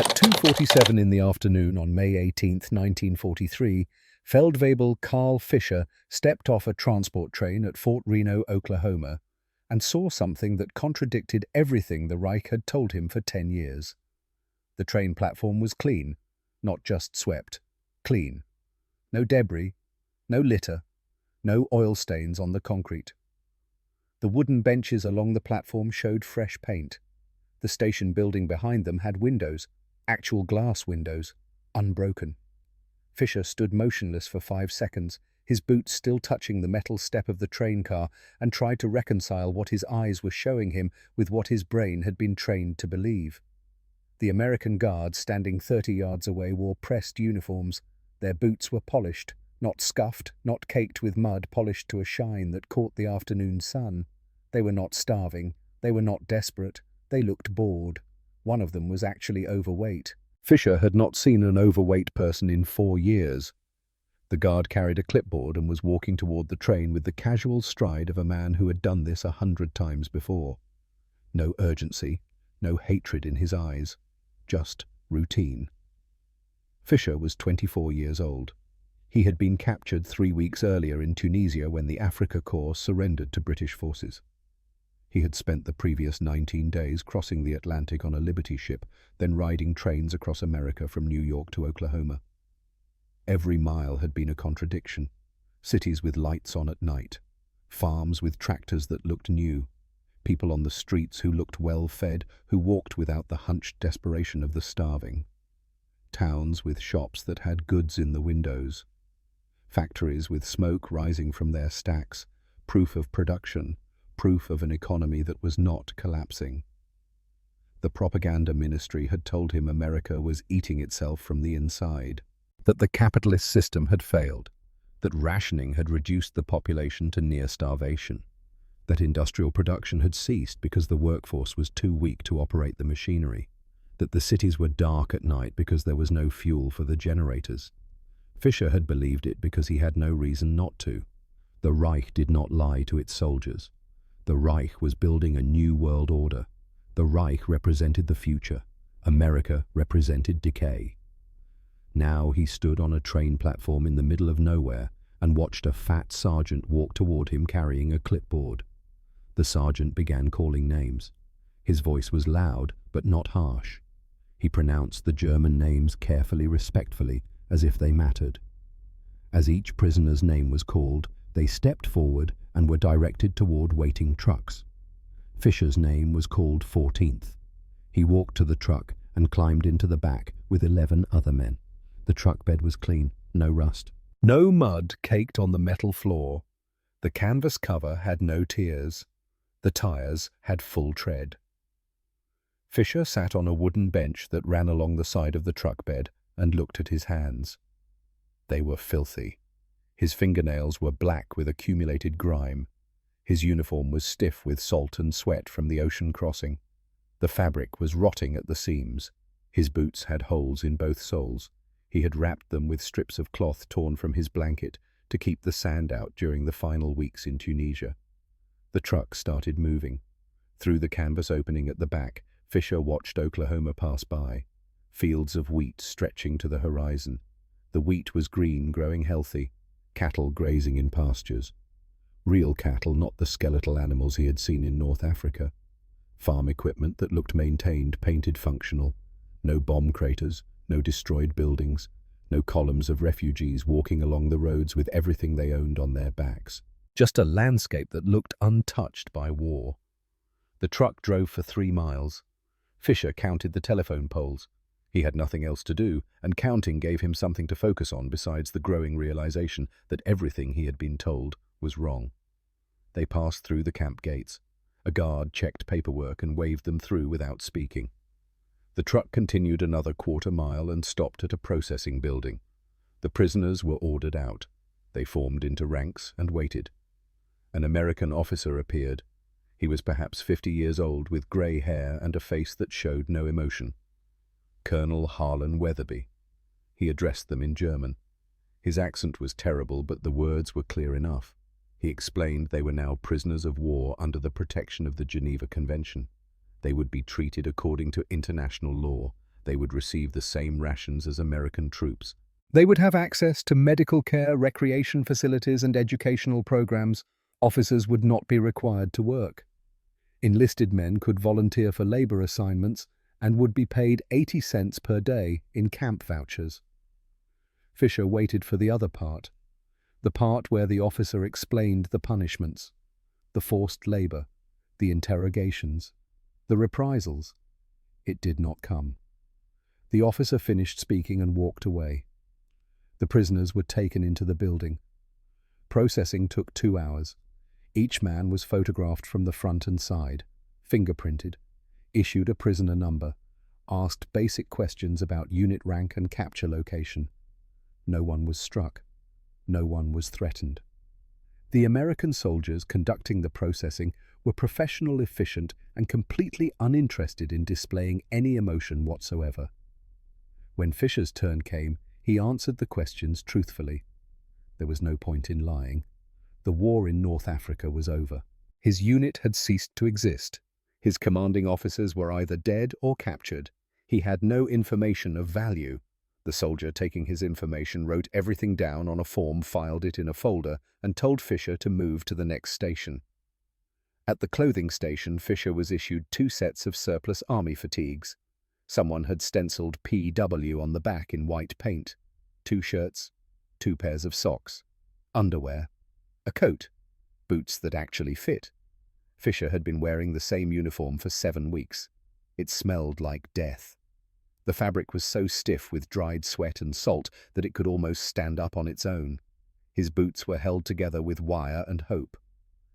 At 2:47 in the afternoon on May 18, 1943, Feldwebel Carl Fischer stepped off a transport train at Fort Reno, Oklahoma, and saw something that contradicted everything the Reich had told him for 10 years. The train platform was clean, not just swept, clean. No debris, no litter, no oil stains on the concrete. The wooden benches along the platform showed fresh paint. The station building behind them had windows, actual glass windows, unbroken. Fischer stood motionless for 5 seconds, his boots still touching the metal step of the train car, and tried to reconcile what his eyes were showing him with what his brain had been trained to believe. The American guards standing 30 yards away wore pressed uniforms. Their boots were polished, not scuffed, not caked with mud, polished to a shine that caught the afternoon sun. They were not starving, they were not desperate, they looked bored. One of them was actually overweight. Fischer had not seen an overweight person in 4 years. The guard carried a clipboard and was walking toward the train with the casual stride of a man who had done this 100 times before. No urgency, no hatred in his eyes, just routine. Fischer was 24 years old. He had been captured 3 weeks earlier in Tunisia when the Afrika Korps surrendered to British forces. He had spent the previous 19 days crossing the Atlantic on a Liberty ship, then riding trains across America from New York to Oklahoma. Every mile had been a contradiction. Cities with lights on at night, farms with tractors that looked new, people on the streets who looked well-fed, who walked without the hunched desperation of the starving. Towns with shops that had goods in the windows. Factories with smoke rising from their stacks, proof of production, proof of an economy that was not collapsing. The propaganda ministry had told him America was eating itself from the inside, that the capitalist system had failed, that rationing had reduced the population to near starvation, that industrial production had ceased because the workforce was too weak to operate the machinery, that the cities were dark at night because there was no fuel for the generators. Fischer had believed it because he had no reason not to. The Reich did not lie to its soldiers. The Reich was building a new world order. The Reich represented the future. America represented decay. Now he stood on a train platform in the middle of nowhere and watched a fat sergeant walk toward him carrying a clipboard. The sergeant began calling names. His voice was loud, but not harsh. He pronounced the German names carefully, respectfully, as if they mattered. As each prisoner's name was called, they stepped forward and were directed toward waiting trucks. Fischer's name was called 14th. He walked to the truck and climbed into the back with 11 other men. The truck bed was clean, no rust. No mud caked on the metal floor. The canvas cover had no tears. The tires had full tread. Fischer sat on a wooden bench that ran along the side of the truck bed and looked at his hands. They were filthy. His fingernails were black with accumulated grime. His uniform was stiff with salt and sweat from the ocean crossing. The fabric was rotting at the seams. His boots had holes in both soles. He had wrapped them with strips of cloth torn from his blanket to keep the sand out during the final weeks in Tunisia. The truck started moving. Through the canvas opening at the back, Fischer watched Oklahoma pass by, fields of wheat stretching to the horizon. The wheat was green, growing healthy, cattle grazing in pastures. Real cattle, not the skeletal animals he had seen in North Africa. Farm equipment that looked maintained, painted, functional. No bomb craters, no destroyed buildings, no columns of refugees walking along the roads with everything they owned on their backs. Just a landscape that looked untouched by war. The truck drove for 3 miles. Fischer counted the telephone poles. He had nothing else to do, and counting gave him something to focus on besides the growing realization that everything he had been told was wrong. They passed through the camp gates. A guard checked paperwork and waved them through without speaking. The truck continued another 1/4 mile and stopped at a processing building. The prisoners were ordered out. They formed into ranks and waited. An American officer appeared. He was perhaps 50 years old with grey hair and a face that showed no emotion. Colonel Harlan Weatherby. He addressed them in German. His accent was terrible, but the words were clear enough. He explained they were now prisoners of war under the protection of the Geneva Convention. They would be treated according to international law, They would receive the same rations as American troops. They would have access to medical care, recreation facilities, and educational programs. Officers would not be required to work. Enlisted men could volunteer for labor assignments and would be paid 80 cents per day in camp vouchers. Fisher waited for the other part, the part where the officer explained the punishments, the forced labor, the interrogations, the reprisals. It did not come. The officer finished speaking and walked away. The prisoners were taken into the building. Processing took 2 hours. Each man was photographed from the front and side, fingerprinted, issued a prisoner number, asked basic questions about unit rank and capture location. No one was struck. No one was threatened. The American soldiers conducting the processing were professional, efficient, and completely uninterested in displaying any emotion whatsoever. When Fisher's turn came, he answered the questions truthfully. There was no point in lying. The war in North Africa was over. His unit had ceased to exist. His commanding officers were either dead or captured. He had no information of value. The soldier, taking his information, wrote everything down on a form, filed it in a folder, and told Fisher to move to the next station. At the clothing station, Fisher was issued 2 sets of surplus army fatigues. Someone had stenciled PW on the back in white paint. 2 shirts, 2 pairs of socks, underwear, a coat, boots that actually fit. Fisher had been wearing the same uniform for 7 weeks. It smelled like death. The fabric was so stiff with dried sweat and salt that it could almost stand up on its own. His boots were held together with wire and hope.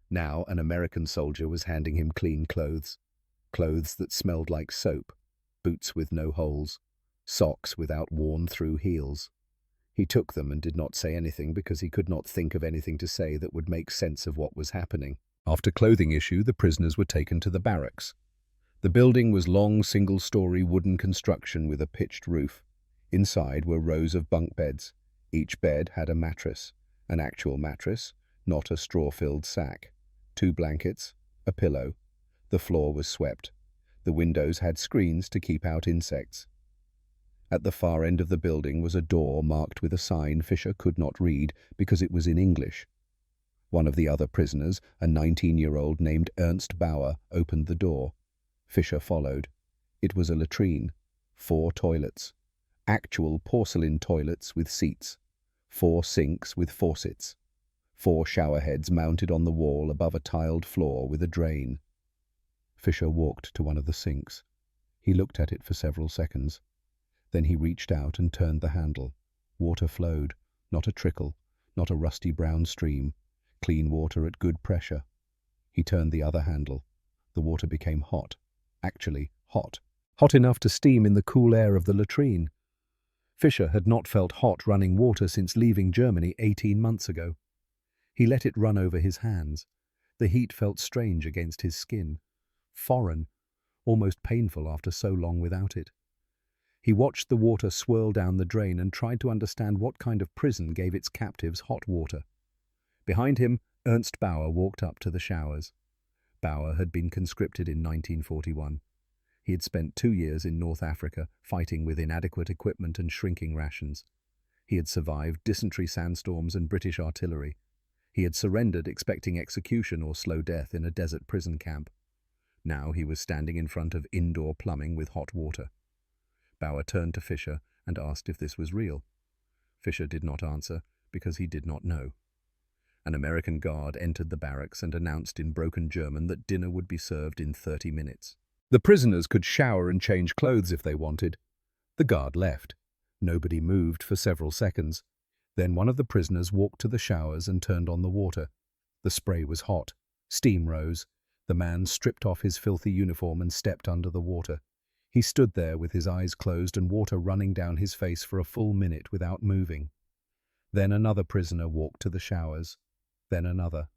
Now an American soldier was handing him clean clothes. Clothes that smelled like soap, boots with no holes, socks without worn-through heels. He took them and did not say anything because he could not think of anything to say that would make sense of what was happening. After clothing issue, the prisoners were taken to the barracks. The building was long, single-story wooden construction with a pitched roof. Inside were rows of bunk beds. Each bed had a mattress, an actual mattress, not a straw-filled sack, 2 blankets, a pillow. The floor was swept. The windows had screens to keep out insects. At the far end of the building was a door marked with a sign Fisher could not read because it was in English. One of the other prisoners, a 19-year-old named Ernst Bauer, opened the door. Fisher followed. It was a latrine, 4 toilets, actual porcelain toilets with seats, 4 sinks with faucets, 4 shower heads mounted on the wall above a tiled floor with a drain. Fisher walked to one of the sinks. He looked at it for several seconds. Then he reached out and turned the handle. Water flowed, not a trickle, not a rusty brown stream, clean water at good pressure. He turned the other handle. The water became hot, actually hot, hot enough to steam in the cool air of the latrine. Fisher had not felt hot running water since leaving Germany 18 months ago. He let it run over his hands. The heat felt strange against his skin, foreign, almost painful after so long without it. He watched the water swirl down the drain and tried to understand what kind of prison gave its captives hot water. Behind him, Ernst Bauer walked up to the showers. Bauer had been conscripted in 1941. He had spent 2 years in North Africa fighting with inadequate equipment and shrinking rations. He had survived dysentery sandstorms and British artillery. He had surrendered expecting execution or slow death in a desert prison camp. Now he was standing in front of indoor plumbing with hot water. Bauer turned to Fisher and asked if this was real. Fisher did not answer because he did not know. An American guard entered the barracks and announced in broken German that dinner would be served in 30 minutes. The prisoners could shower and change clothes if they wanted. The guard left. Nobody moved for several seconds. Then one of the prisoners walked to the showers and turned on the water. The spray was hot. Steam rose. The man stripped off his filthy uniform and stepped under the water. He stood there with his eyes closed and water running down his face for a full minute without moving. Then another prisoner walked to the showers. Then another.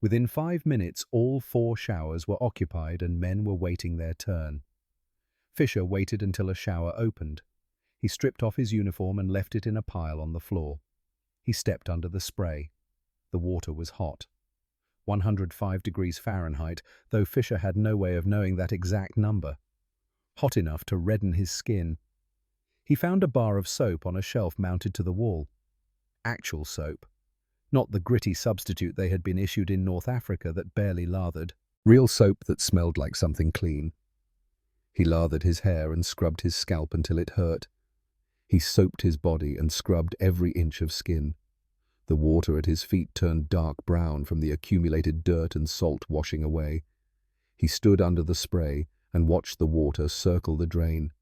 Within 5 minutes, all 4 showers were occupied and men were waiting their turn. Fisher waited until a shower opened. He stripped off his uniform and left it in a pile on the floor. He stepped under the spray. The water was hot. 105 degrees Fahrenheit, though Fisher had no way of knowing that exact number. hot enough to redden his skin. He found a bar of soap on a shelf mounted to the wall. Actual soap, not the gritty substitute they had been issued in North Africa that barely lathered. Real soap that smelled like something clean. He lathered his hair and scrubbed his scalp until it hurt. He soaped his body and scrubbed every inch of skin. The water at his feet turned dark brown from the accumulated dirt and salt washing away. He stood under the spray and watched the water circle the drain.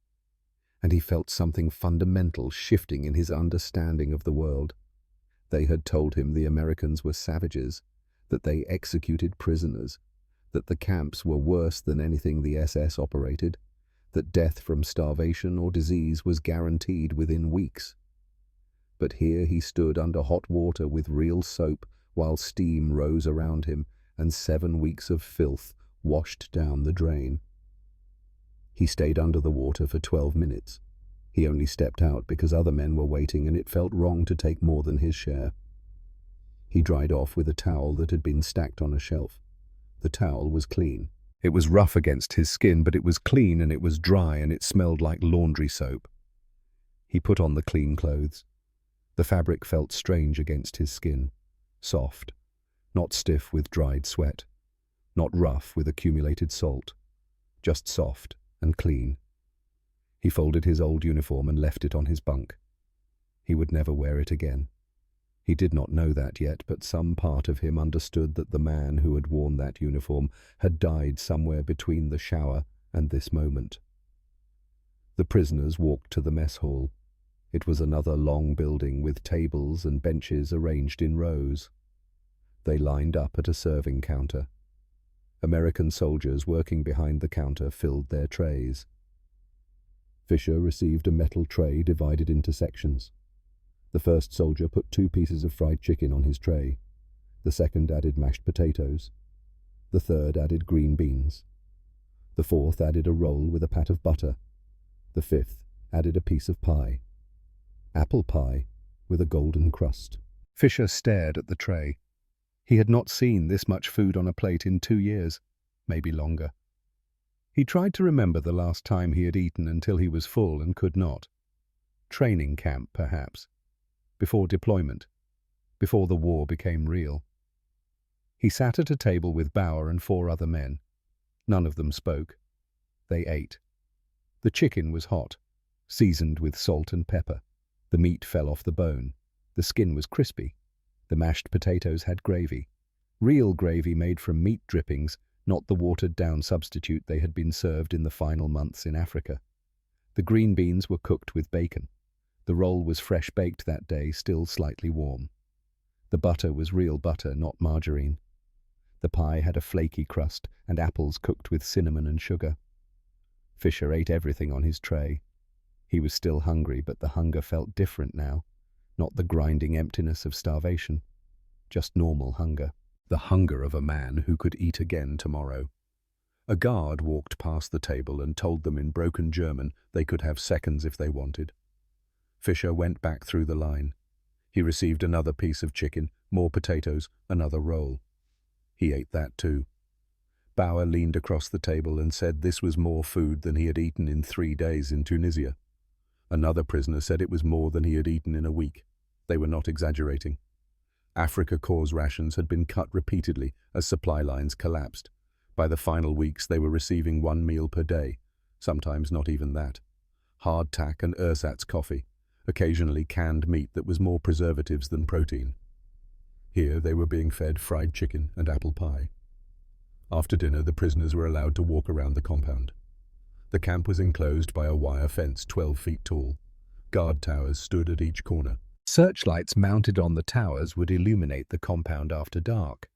And he felt something fundamental shifting in his understanding of the world. They had told him the Americans were savages, that they executed prisoners, that the camps were worse than anything the SS operated, that death from starvation or disease was guaranteed within weeks. But here he stood under hot water with real soap while steam rose around him and 7 weeks of filth washed down the drain. He stayed under the water for 12 minutes. He only stepped out because other men were waiting and it felt wrong to take more than his share. He dried off with a towel that had been stacked on a shelf. The towel was clean. It was rough against his skin, but it was clean and it was dry and it smelled like laundry soap. He put on the clean clothes. The fabric felt strange against his skin, soft, not stiff with dried sweat, not rough with accumulated salt, just soft and clean. He folded his old uniform and left it on his bunk. He would never wear it again. He did not know that yet, but some part of him understood that the man who had worn that uniform had died somewhere between the shower and this moment. The prisoners walked to the mess hall. It was another long building with tables and benches arranged in rows. They lined up at a serving counter. American soldiers working behind the counter filled their trays. Fisher received a metal tray divided into sections. The first soldier put 2 pieces of fried chicken on his tray. The second added mashed potatoes. The third added green beans. The fourth added a roll with a pat of butter. The fifth added a piece of pie. Apple pie with a golden crust. Fisher stared at the tray. He had not seen this much food on a plate in 2 years, maybe longer. He tried to remember the last time he had eaten until he was full and could not. Training camp, perhaps. Before deployment. Before the war became real. He sat at a table with Bauer and 4 other men. None of them spoke. They ate. The chicken was hot, seasoned with salt and pepper. The meat fell off the bone. The skin was crispy. The mashed potatoes had gravy. Real gravy made from meat drippings, not the watered-down substitute they had been served in the final months in Africa. The green beans were cooked with bacon. The roll was fresh baked that day, still slightly warm. The butter was real butter, not margarine. The pie had a flaky crust and apples cooked with cinnamon and sugar. Fisher ate everything on his tray. He was still hungry, but the hunger felt different now. Not the grinding emptiness of starvation, just normal hunger. The hunger of a man who could eat again tomorrow. A guard walked past the table and told them in broken German they could have seconds if they wanted. Fisher went back through the line. He received another piece of chicken, more potatoes, another roll. He ate that too. Bauer leaned across the table and said this was more food than he had eaten in 3 days in Tunisia. Another prisoner said it was more than he had eaten in a week. They were not exaggerating. Africa Corps' rations had been cut repeatedly as supply lines collapsed. By the final weeks they were receiving 1 meal per day, sometimes not even that. Hardtack and ersatz coffee, occasionally canned meat that was more preservatives than protein. Here they were being fed fried chicken and apple pie. After dinner the prisoners were allowed to walk around the compound. The camp was enclosed by a wire fence 12 feet tall. Guard towers stood at each corner. Searchlights mounted on the towers would illuminate the compound after dark.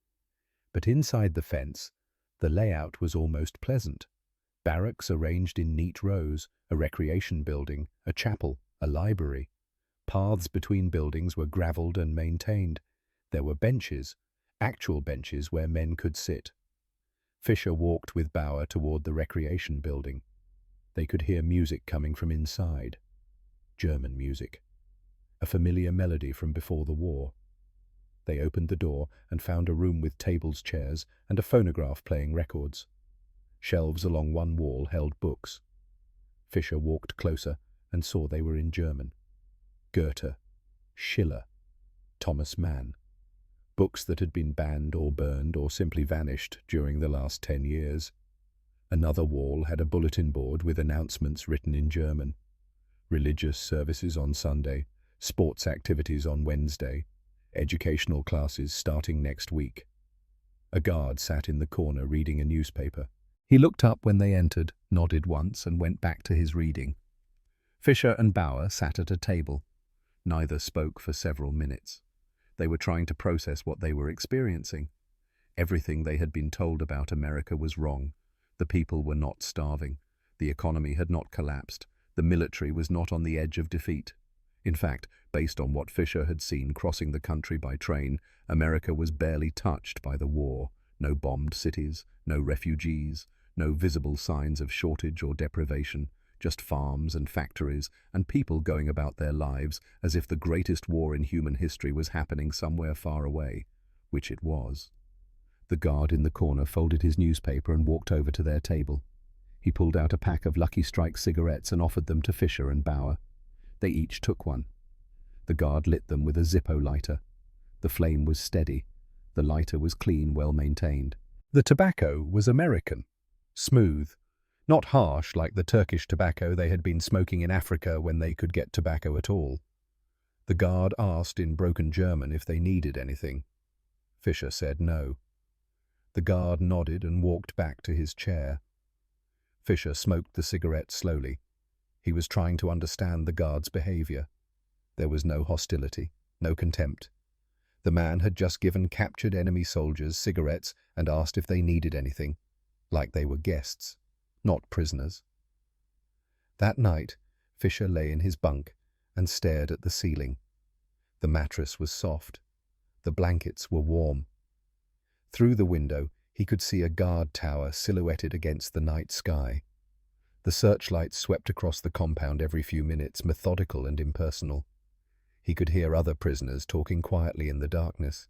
But inside the fence, the layout was almost pleasant. Barracks arranged in neat rows, a recreation building, a chapel, a library. Paths between buildings were gravelled and maintained. There were benches, actual benches where men could sit. Fisher walked with Bauer toward the recreation building. They could hear music coming from inside. German music. A familiar melody from before the war. They opened the door and found a room with tables, chairs, and a phonograph playing records. Shelves along one wall held books. Fisher walked closer and saw they were in German. Goethe, Schiller, Thomas Mann. Books that had been banned or burned or simply vanished during the last 10 years. Another wall had a bulletin board with announcements written in German. Religious services on Sunday, sports activities on Wednesday, educational classes starting next week. A guard sat in the corner reading a newspaper. He looked up when they entered, nodded once, and went back to his reading. Fisher and Bauer sat at a table. Neither spoke for several minutes. They were trying to process what they were experiencing. Everything they had been told about America was wrong. The people were not starving. The economy had not collapsed. The military was not on the edge of defeat. In fact, based on what Fisher had seen crossing the country by train, America was barely touched by the war. No bombed cities, no refugees, no visible signs of shortage or deprivation, just farms and factories and people going about their lives as if the greatest war in human history was happening somewhere far away, which it was. The guard in the corner folded his newspaper and walked over to their table. He pulled out a pack of Lucky Strike cigarettes and offered them to Fisher and Bauer. They each took one. The guard lit them with a Zippo lighter. The flame was steady. The lighter was clean, well maintained. The tobacco was American, smooth, not harsh like the Turkish tobacco they had been smoking in Africa when they could get tobacco at all. The guard asked in broken German if they needed anything. Fisher said no. The guard nodded and walked back to his chair. Fisher smoked the cigarette slowly. He was trying to understand the guard's behavior. There was no hostility, no contempt. The man had just given captured enemy soldiers cigarettes and asked if they needed anything, like they were guests, not prisoners. That night, Fisher lay in his bunk and stared at the ceiling. The mattress was soft. The blankets were warm. Through the window, he could see a guard tower silhouetted against the night sky. The searchlights swept across the compound every few minutes, methodical and impersonal. He could hear other prisoners talking quietly in the darkness.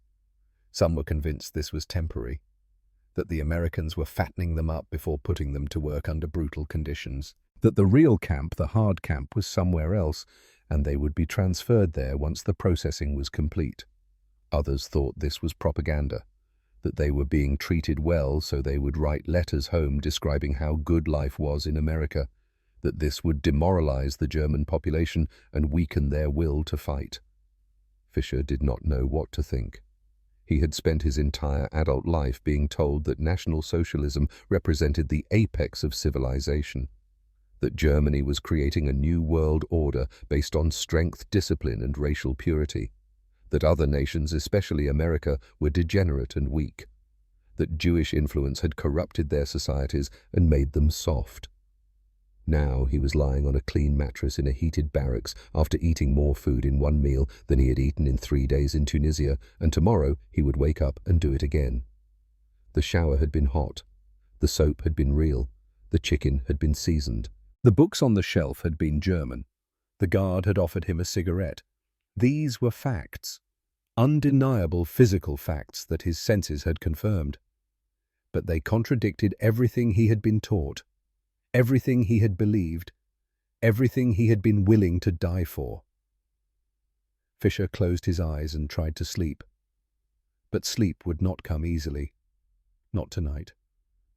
Some were convinced this was temporary, that the Americans were fattening them up before putting them to work under brutal conditions, that the real camp, the hard camp, was somewhere else, and they would be transferred there once the processing was complete. Others thought this was propaganda, that they were being treated well so they would write letters home describing how good life was in America, that this would demoralize the German population and weaken their will to fight. Fisher did not know what to think. He had spent his entire adult life being told that National Socialism represented the apex of civilization, that Germany was creating a new world order based on strength, discipline, and racial purity, that other nations, especially America, were degenerate and weak, that Jewish influence had corrupted their societies and made them soft. Now he was lying on a clean mattress in a heated barracks after eating more food in one meal than he had eaten in 3 days in Tunisia, and tomorrow he would wake up and do it again. The shower had been hot. The soap had been real. The chicken had been seasoned. The books on the shelf had been German. The guard had offered him a cigarette. These were facts, undeniable physical facts that his senses had confirmed. But they contradicted everything he had been taught, everything he had believed, everything he had been willing to die for. Fisher closed his eyes and tried to sleep. But sleep would not come easily. Not tonight.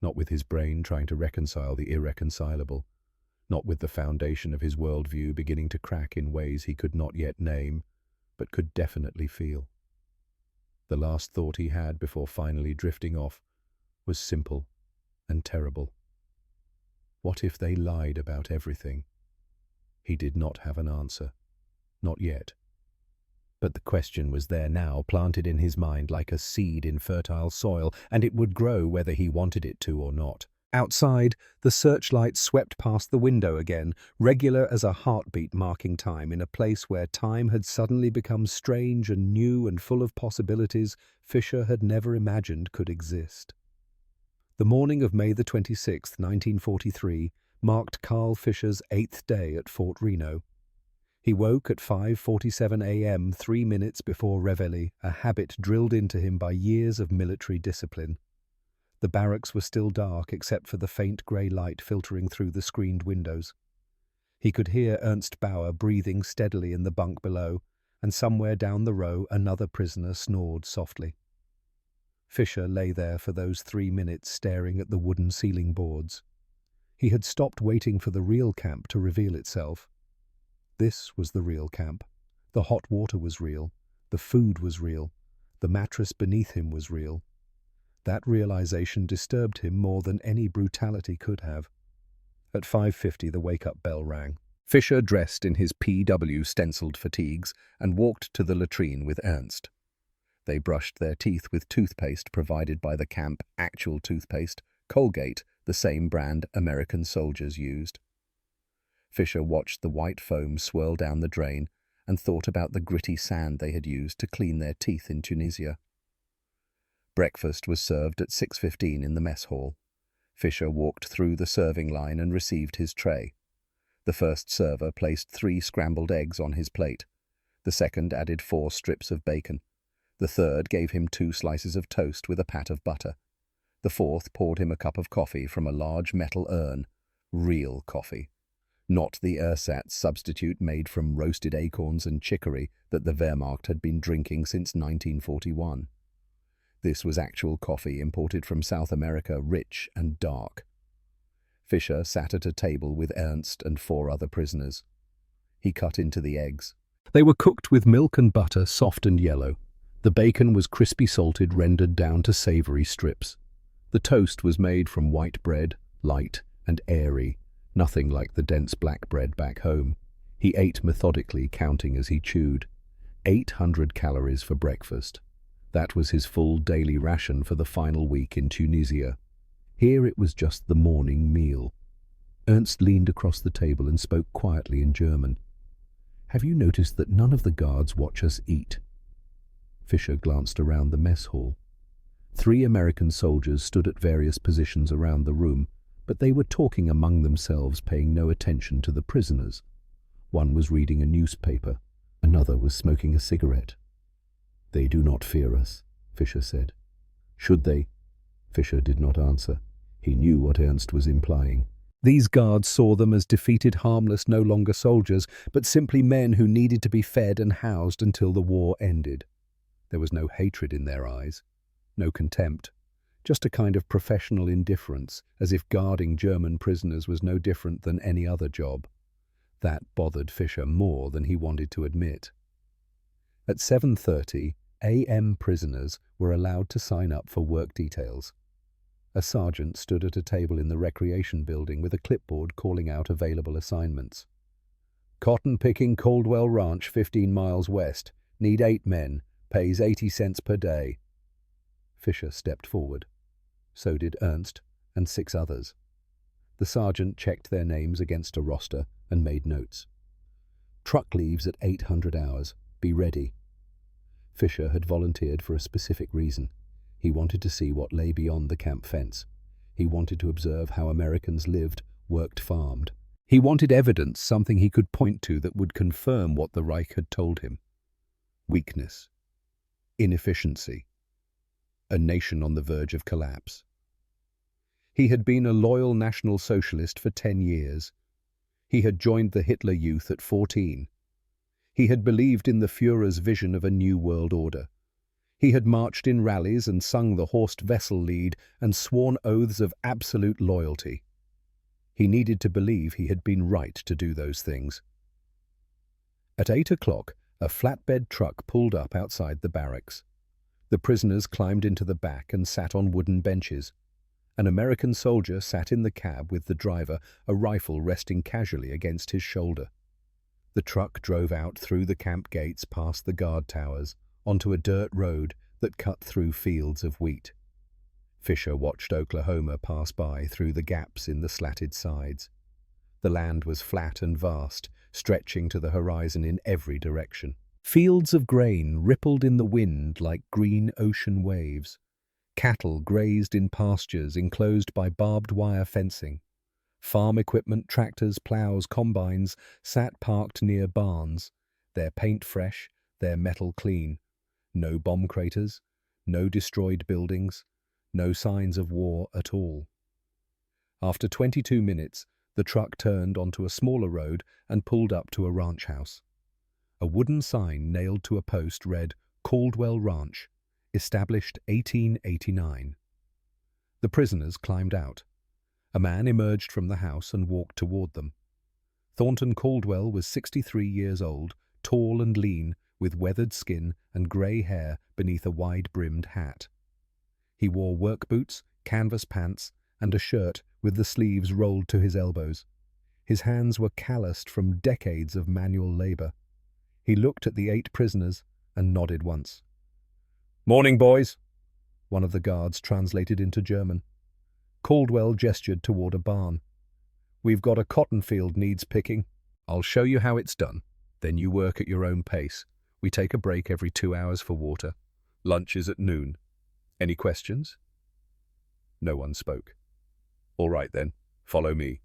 Not with his brain trying to reconcile the irreconcilable. Not with the foundation of his worldview beginning to crack in ways he could not yet name, but could definitely feel. The last thought he had before finally drifting off was simple and terrible. What if they lied about everything? He did not have an answer. Not yet. But the question was there now, planted in his mind like a seed in fertile soil, and it would grow whether he wanted it to or not. Outside, the searchlight swept past the window again, regular as a heartbeat marking time in a place where time had suddenly become strange and new and full of possibilities Fisher had never imagined could exist. The morning of May the 26th, 1943, marked Carl Fisher's 8th day at Fort Reno. He woke at 5:47 a.m., 3 minutes before Reveille, a habit drilled into him by years of military discipline. The barracks were still dark except for the faint grey light filtering through the screened windows. He could hear Ernst Bauer breathing steadily in the bunk below, and somewhere down the row another prisoner snored softly. Fisher lay there for those 3 minutes staring at the wooden ceiling boards. He had stopped waiting for the real camp to reveal itself. This was the real camp. The hot water was real. The food was real. The mattress beneath him was real. That realization disturbed him more than any brutality could have. At 5:50 the wake-up bell rang. Fisher dressed in his PW stenciled fatigues and walked to the latrine with Ernst. They brushed their teeth with toothpaste provided by the camp, actual toothpaste, Colgate, the same brand American soldiers used. Fisher watched the white foam swirl down the drain and thought about the gritty sand they had used to clean their teeth in Tunisia. Breakfast was served at 6:15 in the mess hall. Fisher walked through the serving line and received his tray. The first server placed 3 scrambled eggs on his plate. The second added 4 strips of bacon. The third gave him 2 slices of toast with a pat of butter. The fourth poured him a cup of coffee from a large metal urn. Real coffee. Not the ersatz substitute made from roasted acorns and chicory that the Wehrmacht had been drinking since 1941. This was actual coffee imported from South America, rich and dark. Fisher sat at a table with Ernst and 4 other prisoners. He cut into the eggs. They were cooked with milk and butter, soft and yellow. The bacon was crispy salted, rendered down to savory strips. The toast was made from white bread, light and airy, nothing like the dense black bread back home. He ate methodically, counting as he chewed. 800 calories for breakfast. That was his full daily ration for the final week in Tunisia. Here it was just the morning meal. Ernst leaned across the table and spoke quietly in German. "Have you noticed that none of the guards watch us eat?" Fisher glanced around the mess hall. 3 American soldiers stood at various positions around the room, but they were talking among themselves, paying no attention to the prisoners. One was reading a newspaper. Another was smoking a cigarette. "They do not fear us," Fisher said. "Should they?" Fisher did not answer. He knew what Ernst was implying. These guards saw them as defeated, harmless, no longer soldiers, but simply men who needed to be fed and housed until the war ended. There was no hatred in their eyes, no contempt, just a kind of professional indifference, as if guarding German prisoners was no different than any other job. That bothered Fisher more than he wanted to admit. At 7:30 a.m. prisoners were allowed to sign up for work details. A sergeant stood at a table in the recreation building with a clipboard calling out available assignments. "Cotton picking, Caldwell Ranch, 15 miles west. Need 8 men. Pays 80 cents per day." Fisher stepped forward. So did Ernst and 6 others. The sergeant checked their names against a roster and made notes. "Truck leaves at 800 hours. Be ready." Fisher had volunteered for a specific reason. He wanted to see what lay beyond the camp fence. He wanted to observe how Americans lived, worked, farmed. He wanted evidence, something he could point to that would confirm what the Reich had told him. Weakness. Inefficiency. A nation on the verge of collapse. He had been a loyal National Socialist for 10 years. He had joined the Hitler Youth at 14. He had believed in the Führer's vision of a new world order. He had marched in rallies and sung the Horst Wessel lied and sworn oaths of absolute loyalty. He needed to believe he had been right to do those things. At 8 o'clock, a flatbed truck pulled up outside the barracks. The prisoners climbed into the back and sat on wooden benches. An American soldier sat in the cab with the driver, a rifle resting casually against his shoulder. The truck drove out through the camp gates past the guard towers, onto a dirt road that cut through fields of wheat. Fisher watched Oklahoma pass by through the gaps in the slatted sides. The land was flat and vast, stretching to the horizon in every direction. Fields of grain rippled in the wind like green ocean waves. Cattle grazed in pastures enclosed by barbed wire fencing. Farm equipment, tractors, plows, combines sat parked near barns, their paint fresh, their metal clean. No bomb craters, no destroyed buildings, no signs of war at all. After 22 minutes, The truck turned onto a smaller road and pulled up to a ranch house. A wooden sign nailed to a post read, "Caldwell Ranch, established 1889. The prisoners climbed out. A man emerged from the house and walked toward them. Thornton Caldwell was 63 years old, tall and lean, with weathered skin and grey hair beneath a wide-brimmed hat. He wore work boots, canvas pants, and a shirt with the sleeves rolled to his elbows. His hands were calloused from decades of manual labor. He looked at the 8 prisoners and nodded once. "Morning, boys," one of the guards translated into German. Caldwell gestured toward a barn. "We've got a cotton field needs picking. I'll show you how it's done. Then you work at your own pace. We take a break every 2 hours for water. Lunch is at noon. Any questions?" No one spoke. "All right then, follow me."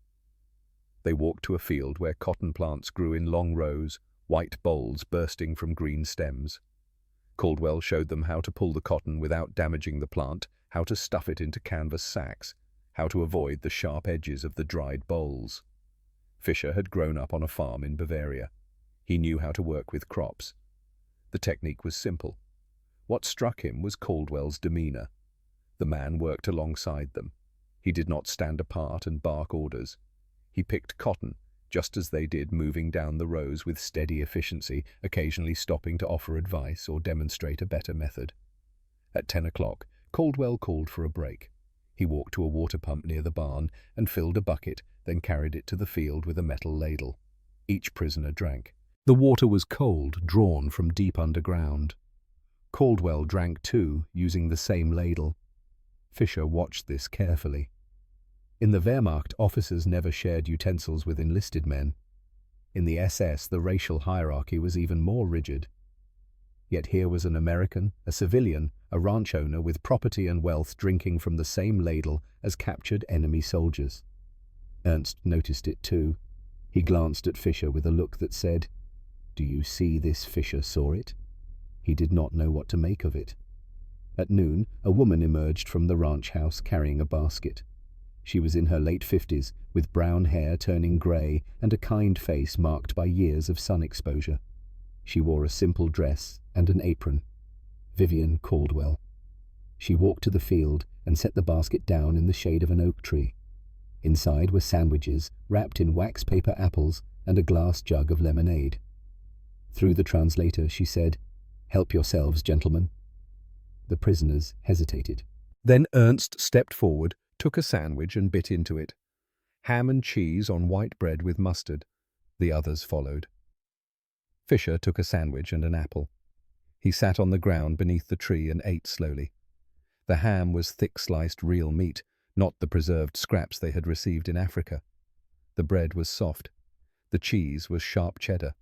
They walked to a field where cotton plants grew in long rows, white bolls bursting from green stems. Caldwell showed them how to pull the cotton without damaging the plant, how to stuff it into canvas sacks, how to avoid the sharp edges of the dried bolls. Fisher had grown up on a farm in Bavaria. He knew how to work with crops. The technique was simple. What struck him was Caldwell's demeanor. The man worked alongside them. He did not stand apart and bark orders. He picked cotton, just as they did, moving down the rows with steady efficiency, occasionally stopping to offer advice or demonstrate a better method. At 10 o'clock, Caldwell called for a break. He walked to a water pump near the barn and filled a bucket, then carried it to the field with a metal ladle. Each prisoner drank. The water was cold, drawn from deep underground. Caldwell drank too, using the same ladle. Fisher watched this carefully. In the Wehrmacht, officers never shared utensils with enlisted men. In the SS, the racial hierarchy was even more rigid. Yet here was an American, a civilian, a ranch owner with property and wealth drinking from the same ladle as captured enemy soldiers. Ernst noticed it too. He glanced at Fisher with a look that said, "Do you see this?" Fisher saw it. He did not know what to make of it. At noon, a woman emerged from the ranch house carrying a basket. She was in her late 50s, with brown hair turning grey and a kind face marked by years of sun exposure. She wore a simple dress and an apron. Vivian Caldwell. She walked to the field and set the basket down in the shade of an oak tree. Inside were sandwiches wrapped in wax paper apples and a glass jug of lemonade. Through the translator, she said, "Help yourselves, gentlemen." The prisoners hesitated. Then Ernst stepped forward, took a sandwich and bit into it. Ham and cheese on white bread with mustard. The others followed. Fisher took a sandwich and an apple. He sat on the ground beneath the tree and ate slowly. The ham was thick-sliced real meat, not the preserved scraps they had received in Africa. The bread was soft. The cheese was sharp cheddar.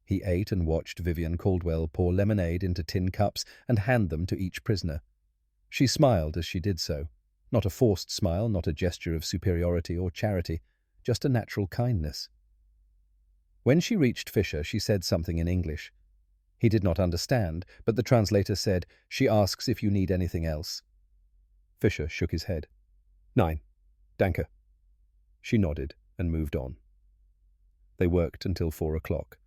He ate and watched Vivian Caldwell pour lemonade into tin cups and hand them to each prisoner. She smiled as she did so. Not a forced smile, not a gesture of superiority or charity, just a natural kindness. When she reached Fisher, she said something in English. He did not understand, but the translator said, "She asks if you need anything else." Fisher shook his head. "Nein, danke." She nodded and moved on. They worked until 4 o'clock.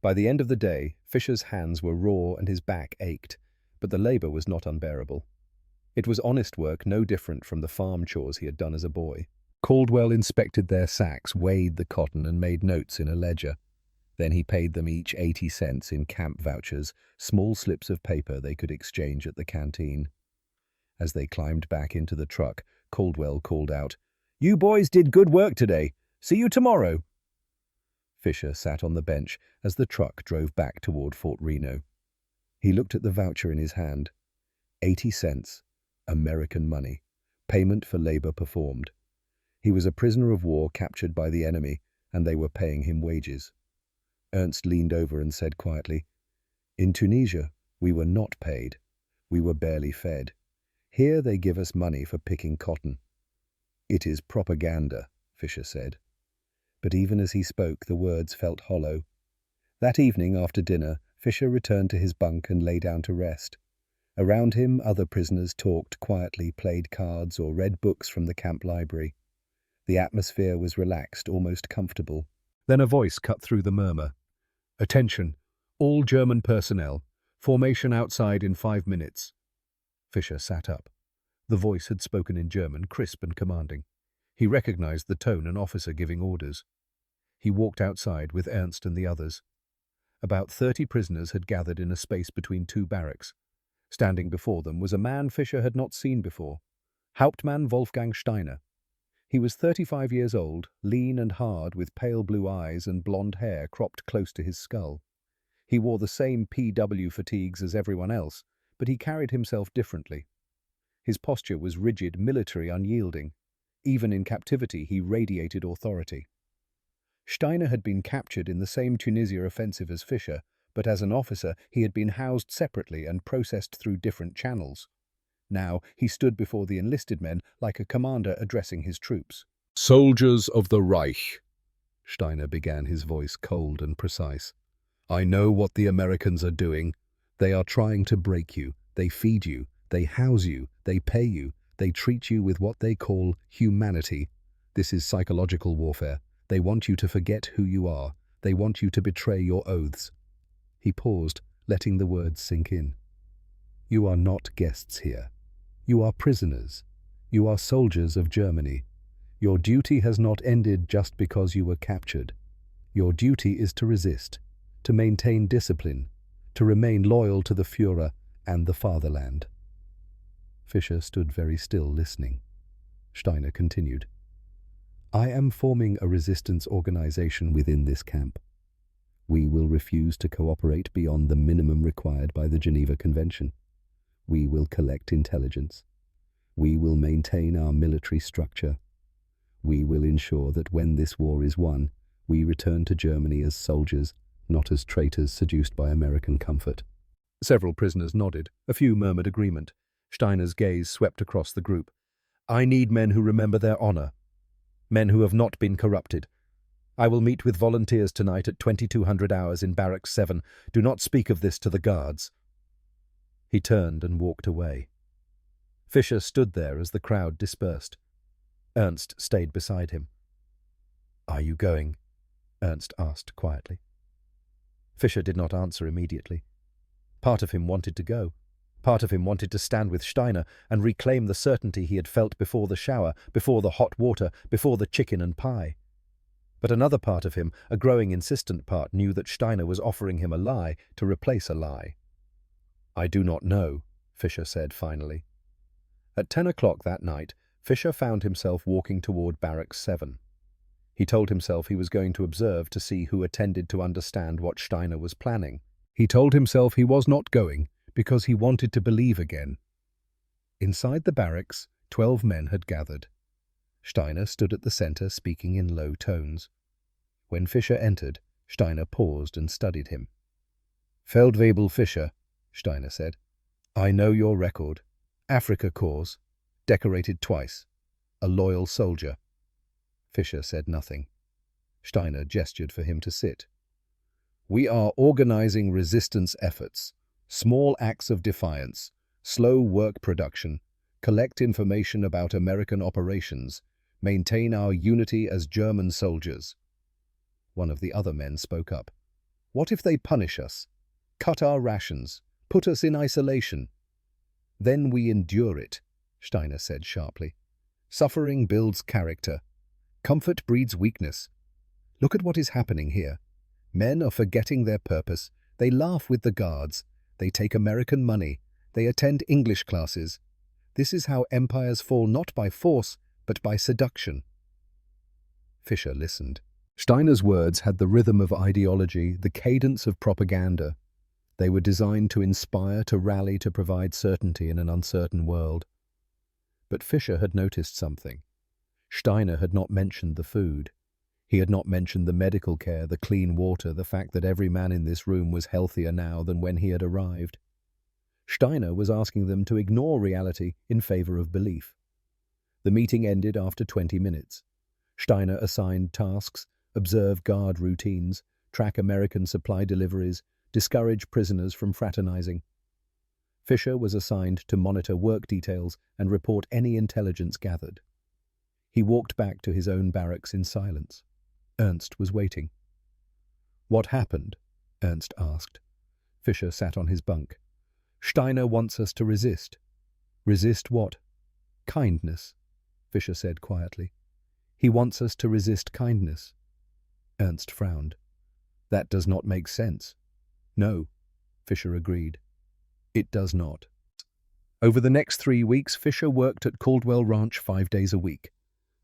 By the end of the day, Fisher's hands were raw and his back ached, but the labor was not unbearable. It was honest work, no different from the farm chores he had done as a boy. Caldwell inspected their sacks, weighed the cotton, and made notes in a ledger. Then he paid them each 80 cents in camp vouchers, small slips of paper they could exchange at the canteen. As they climbed back into the truck, Caldwell called out, "You boys did good work today. See you tomorrow." Fisher sat on the bench as the truck drove back toward Fort Reno. He looked at the voucher in his hand. 80 cents, American money, payment for labor performed. He was a prisoner of war captured by the enemy, and they were paying him wages. Ernst leaned over and said quietly, "In Tunisia, we were not paid. We were barely fed. Here they give us money for picking cotton." "It is propaganda," Fisher said. But even as he spoke, the words felt hollow. That evening, after dinner, Fisher returned to his bunk and lay down to rest. Around him, other prisoners talked quietly, played cards, or read books from the camp library. The atmosphere was relaxed, almost comfortable. Then a voice cut through the murmur. "Attention, all German personnel. Formation outside in 5 minutes." Fischer sat up. The voice had spoken in German, crisp and commanding. He recognized the tone, an officer giving orders. He walked outside with Ernst and the others. About 30 prisoners had gathered in a space between two barracks. Standing before them was a man Fischer had not seen before. Hauptmann Wolfgang Steiner. He was 35 years old, lean and hard, with pale blue eyes and blonde hair cropped close to his skull. He wore the same PW fatigues as everyone else, but he carried himself differently. His posture was rigid, military, unyielding. Even in captivity, he radiated authority. Steiner had been captured in the same Tunisia offensive as Fischer, but as an officer he had been housed separately and processed through different channels. Now he stood before the enlisted men like a commander addressing his troops. "Soldiers of the Reich," Steiner began, his voice cold and precise. "I know what the Americans are doing. They are trying to break you. They feed you. They house you. They pay you. They treat you with what they call humanity. This is psychological warfare. They want you to forget who you are. They want you to betray your oaths." He paused, letting the words sink in. "You are not guests here. You are prisoners. You are soldiers of Germany. Your duty has not ended just because you were captured. Your duty is to resist, to maintain discipline, to remain loyal to the Führer and the fatherland." Fischer stood very still, listening. Steiner continued. "I am forming a resistance organization within this camp. We will refuse to cooperate beyond the minimum required by the Geneva Convention. We will collect intelligence. We will maintain our military structure. We will ensure that when this war is won, we return to Germany as soldiers, not as traitors seduced by American comfort." Several prisoners nodded. A few murmured agreement. Steiner's gaze swept across the group. "I need men who remember their honor. Men who have not been corrupted. I will meet with volunteers tonight at 2200 hours in Barracks 7. Do not speak of this to the guards." He turned and walked away. Fischer stood there as the crowd dispersed. Ernst stayed beside him. "Are you going?" Ernst asked quietly. Fischer did not answer immediately. Part of him wanted to go. Part of him wanted to stand with Steiner and reclaim the certainty he had felt before the shower, before the hot water, before the chicken and pie. But another part of him, a growing insistent part, knew that Steiner was offering him a lie to replace a lie. "I do not know," Fischer said finally. At 10 o'clock that night, Fischer found himself walking toward Barracks 7. He told himself he was going to observe to see who attended to understand what Steiner was planning. He told himself he was not going because he wanted to believe again. Inside the barracks, 12 men had gathered. Steiner stood at the center, speaking in low tones. When Fischer entered, Steiner paused and studied him. "Feldwebel Fischer," Steiner said. "I know your record. Africa Corps, decorated twice. A loyal soldier." Fischer said nothing. Steiner gestured for him to sit. "We are organizing resistance efforts, small acts of defiance, slow work production, collect information about American operations, maintain our unity as German soldiers." One of the other men spoke up. "What if they punish us? Cut our rations, put us in isolation?" "Then we endure it," Steiner said sharply. "Suffering builds character. Comfort breeds weakness. Look at what is happening here. Men are forgetting their purpose. They laugh with the guards. They take American money. They attend English classes. This is how empires fall, not by force, but by seduction." Fischer listened. Steiner's words had the rhythm of ideology, the cadence of propaganda. They were designed to inspire, to rally, to provide certainty in an uncertain world. But Fischer had noticed something. Steiner had not mentioned the food. He had not mentioned the medical care, the clean water, the fact that every man in this room was healthier now than when he had arrived. Steiner was asking them to ignore reality in favor of belief. The meeting ended after 20 minutes. Steiner assigned tasks, observe guard routines, track American supply deliveries, discourage prisoners from fraternizing. Fischer was assigned to monitor work details and report any intelligence gathered. He walked back to his own barracks in silence. Ernst was waiting. "What happened?" Ernst asked. Fischer sat on his bunk. "Steiner wants us to resist." "Resist what?" "Kindness," Fischer said quietly. "He wants us to resist kindness." Ernst frowned. "That does not make sense." "No," Fischer agreed. "It does not." Over the next 3 weeks, Fischer worked at Caldwell Ranch 5 days a week.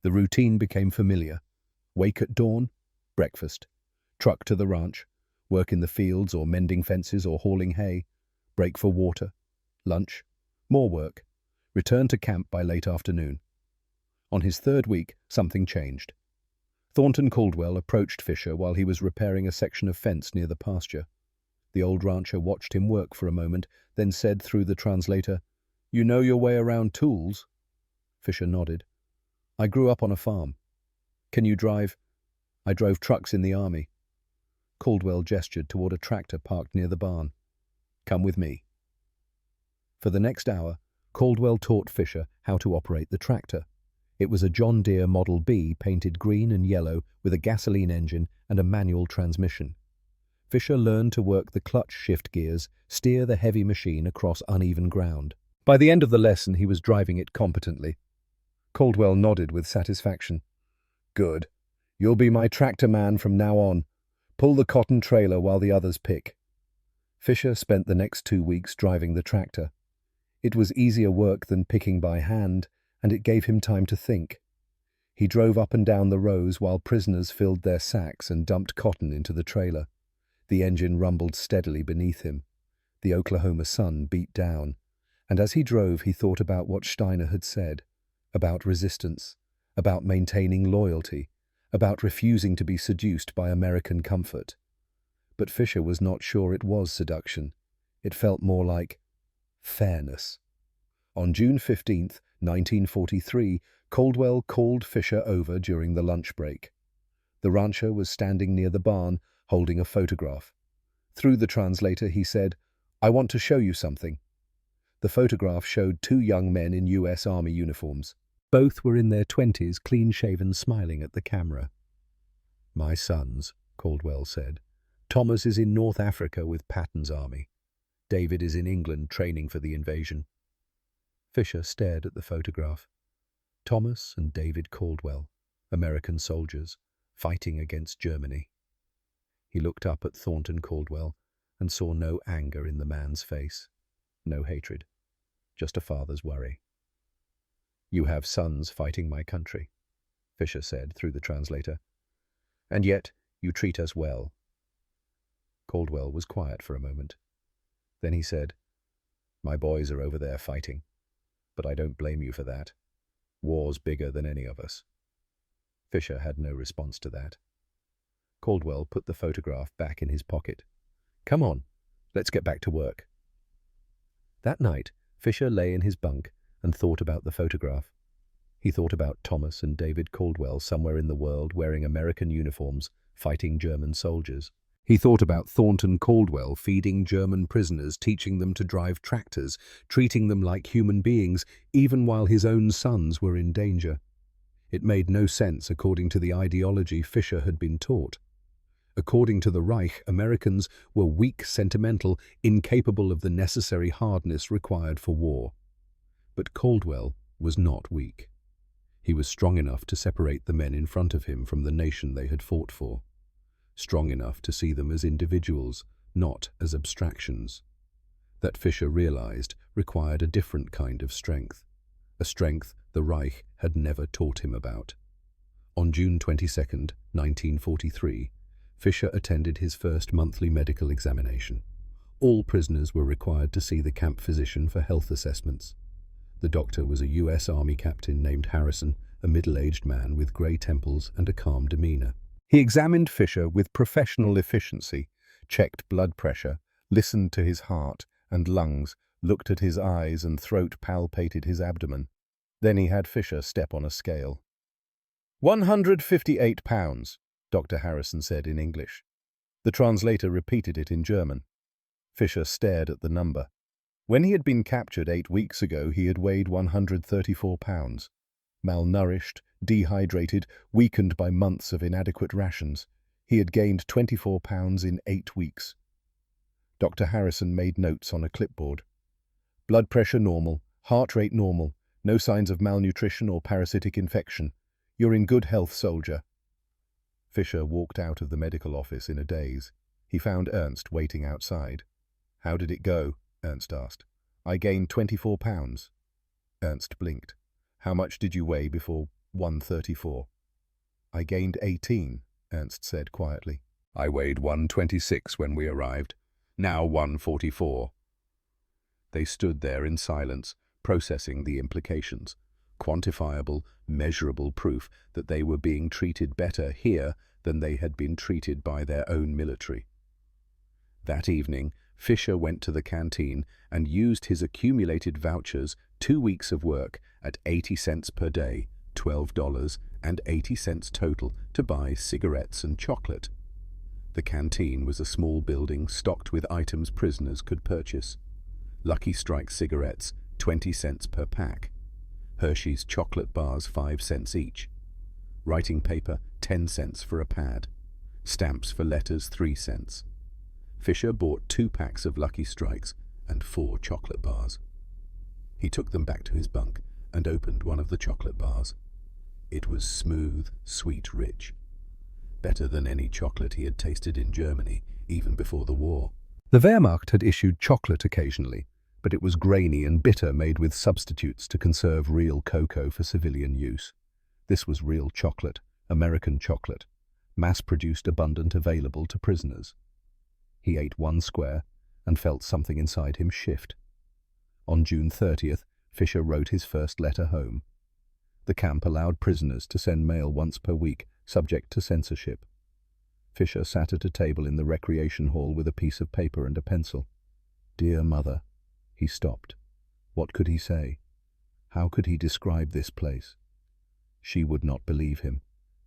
The routine became familiar. Wake at dawn, breakfast. Truck to the ranch, work in the fields or mending fences or hauling hay. Break for water. Lunch. More work. Return to camp by late afternoon. On his 3rd week, something changed. Thornton Caldwell approached Fischer while he was repairing a section of fence near the pasture. The old rancher watched him work for a moment, then said through the translator, "You know your way around tools?" Fischer nodded. "I grew up on a farm." "Can you drive?" "I drove trucks in the army." Caldwell gestured toward a tractor parked near the barn. "Come with me." For the next hour, Caldwell taught Fischer how to operate the tractor. It was a John Deere Model B painted green and yellow with a gasoline engine and a manual transmission. Fischer learned to work the clutch shift gears, steer the heavy machine across uneven ground. By the end of the lesson, he was driving it competently. Caldwell nodded with satisfaction. "Good. You'll be my tractor man from now on. Pull the cotton trailer while the others pick." Fischer spent the next 2 weeks driving the tractor. It was easier work than picking by hand, and it gave him time to think. He drove up and down the rows while prisoners filled their sacks and dumped cotton into the trailer. The engine rumbled steadily beneath him. The Oklahoma sun beat down, and as he drove he thought about what Steiner had said, about resistance, about maintaining loyalty, about refusing to be seduced by American comfort. But Fischer was not sure it was seduction. It felt more like fairness. On June 15th, 1943, Caldwell called Fischer over during the lunch break. The rancher was standing near the barn, holding a photograph. Through the translator, he said, "I want to show you something." The photograph showed 2 young men in U.S. Army uniforms. Both were in their 20s, clean-shaven, smiling at the camera. "My sons," Caldwell said. "Thomas is in North Africa with Patton's army. David is in England training for the invasion." Fischer stared at the photograph. Thomas and David Caldwell, American soldiers, fighting against Germany. He looked up at Thornton Caldwell and saw no anger in the man's face, no hatred, just a father's worry. "You have sons fighting my country," Fischer said through the translator. "And yet you treat us well." Caldwell was quiet for a moment. Then he said, "My boys are over there fighting, but I don't blame you for that. War's bigger than any of us." Fischer had no response to that. Caldwell put the photograph back in his pocket. "Come on, let's get back to work." That night, Fischer lay in his bunk and thought about the photograph. He thought about Thomas and David Caldwell somewhere in the world wearing American uniforms, fighting German soldiers. He thought about Thornton Caldwell feeding German prisoners, teaching them to drive tractors, treating them like human beings, even while his own sons were in danger. It made no sense according to the ideology Fischer had been taught. According to the Reich, Americans were weak, sentimental, incapable of the necessary hardness required for war. But Caldwell was not weak. He was strong enough to separate the men in front of him from the nation they had fought for. Strong enough to see them as individuals, not as abstractions. That Fischer realized required a different kind of strength, a strength the Reich had never taught him about. On June 22, 1943, Fischer attended his first monthly medical examination. All prisoners were required to see the camp physician for health assessments. The doctor was a U.S. Army captain named Harrison, a middle-aged man with grey temples and a calm demeanor. He examined Fischer with professional efficiency, checked blood pressure, listened to his heart and lungs, looked at his eyes and throat, palpated his abdomen. Then he had Fischer step on a scale. 158 pounds, Dr. Harrison said in English. The translator repeated it in German. Fischer stared at the number. When he had been captured 8 weeks ago, he had weighed 134 pounds. Malnourished, dehydrated, weakened by months of inadequate rations. He had gained 24 pounds in 8 weeks. Dr. Harrison made notes on a clipboard. Blood pressure normal, heart rate normal, no signs of malnutrition or parasitic infection. You're in good health, soldier. Fisher walked out of the medical office in a daze. He found Ernst waiting outside. How did it go? Ernst asked. I gained 24 pounds. Ernst blinked. How much did you weigh before 134? I gained 18, Ernst said quietly. I weighed 126 when we arrived. Now 144. They stood there in silence, processing the implications. Quantifiable, measurable proof that they were being treated better here than they had been treated by their own military. That evening, Fisher went to the canteen and used his accumulated vouchers, 2 weeks of work at 80 cents per day, $12.80 total, to buy cigarettes and chocolate. The canteen was a small building stocked with items prisoners could purchase. Lucky Strike cigarettes, 20 cents per pack. Hershey's chocolate bars, 5 cents each. Writing paper, 10 cents for a pad. Stamps for letters, 3 cents. Fisher bought 2 packs of Lucky Strikes and 4 chocolate bars. He took them back to his bunk and opened one of the chocolate bars. It was smooth, sweet, rich. Better than any chocolate he had tasted in Germany, even before the war. The Wehrmacht had issued chocolate occasionally, but it was grainy and bitter, made with substitutes to conserve real cocoa for civilian use. This was real chocolate, American chocolate, mass-produced, abundant, available to prisoners. He ate 1 square and felt something inside him shift. On June 30th, Fisher wrote his first letter home. The camp allowed prisoners to send mail once per week, subject to censorship. Fisher sat at a table in the recreation hall with a piece of paper and a pencil. Dear Mother. He stopped. What could he say? How could he describe this place? She would not believe him.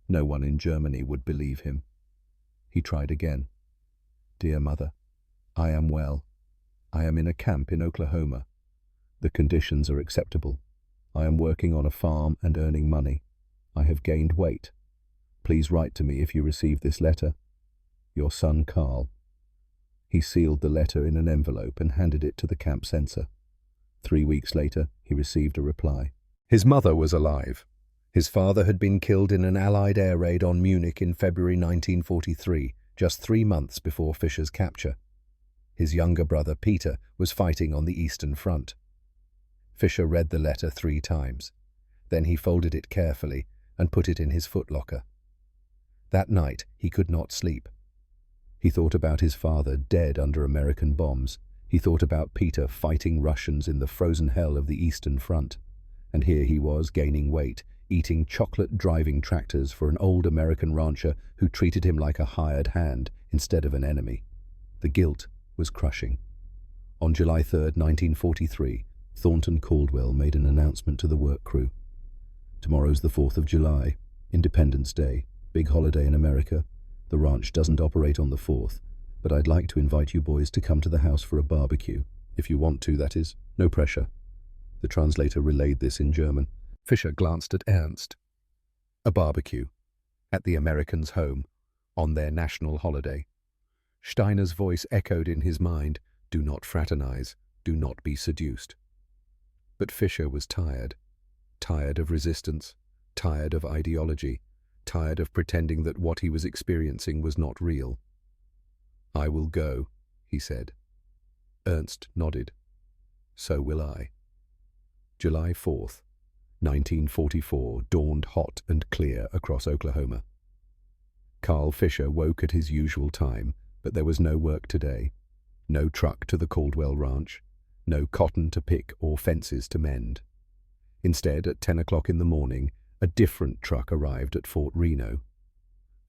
No one in Germany would believe him. He tried again. Dear Mother, I am well. I am in a camp in Oklahoma. The conditions are acceptable. I am working on a farm and earning money. I have gained weight. Please write to me if you receive this letter. Your son, Carl. He sealed the letter in an envelope and handed it to the camp censor. 3 weeks later, he received a reply. His mother was alive. His father had been killed in an Allied air raid on Munich in February 1943, just 3 months before Fisher's capture. His younger brother, Peter, was fighting on the Eastern Front. Fisher read the letter 3 times. Then he folded it carefully and put it in his footlocker. That night, he could not sleep. He thought about his father dead under American bombs. He thought about Peter fighting Russians in the frozen hell of the Eastern Front. And here he was, gaining weight, eating chocolate driving tractors for an old American rancher who treated him like a hired hand instead of an enemy. The guilt was crushing. On July 3rd, 1943, Thornton Caldwell made an announcement to the work crew. Tomorrow's the 4th of July, Independence Day, big holiday in America. The ranch doesn't operate on the 4th, but I'd like to invite you boys to come to the house for a barbecue. If you want to, that is. No pressure. The translator relayed this in German. Fisher glanced at Ernst. A barbecue. At the Americans' home. On their national holiday. Steiner's voice echoed in his mind. Do not fraternize. Do not be seduced. But Fisher was tired. Tired of resistance. Tired of ideology. Tired of pretending that what he was experiencing was not real. I will go, he said. Ernst nodded. So will I. July 4th, 1944, dawned hot and clear across Oklahoma. Carl Fisher woke at his usual time, but there was no work today. No truck to the Caldwell Ranch. No cotton to pick or fences to mend. Instead, at 10 o'clock in the morning, a different truck arrived at Fort Reno.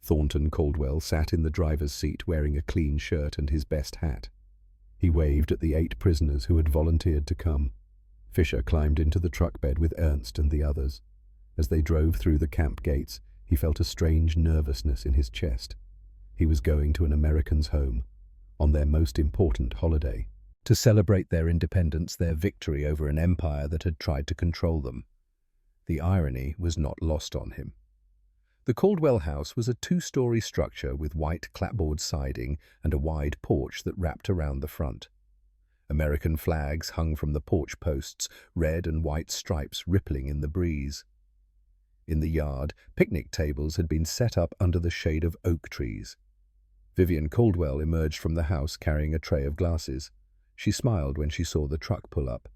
Thornton Caldwell sat in the driver's seat wearing a clean shirt and his best hat. He waved at the 8 prisoners who had volunteered to come. Fisher climbed into the truck bed with Ernst and the others. As they drove through the camp gates, he felt a strange nervousness in his chest. He was going to an American's home, on their most important holiday, to celebrate their independence, their victory over an empire that had tried to control them. The irony was not lost on him. The Caldwell house was a two-story structure with white clapboard siding and a wide porch that wrapped around the front. American flags hung from the porch posts, red and white stripes rippling in the breeze. In the yard, picnic tables had been set up under the shade of oak trees. Vivian Caldwell emerged from the house carrying a tray of glasses. She smiled when she saw the truck pull up.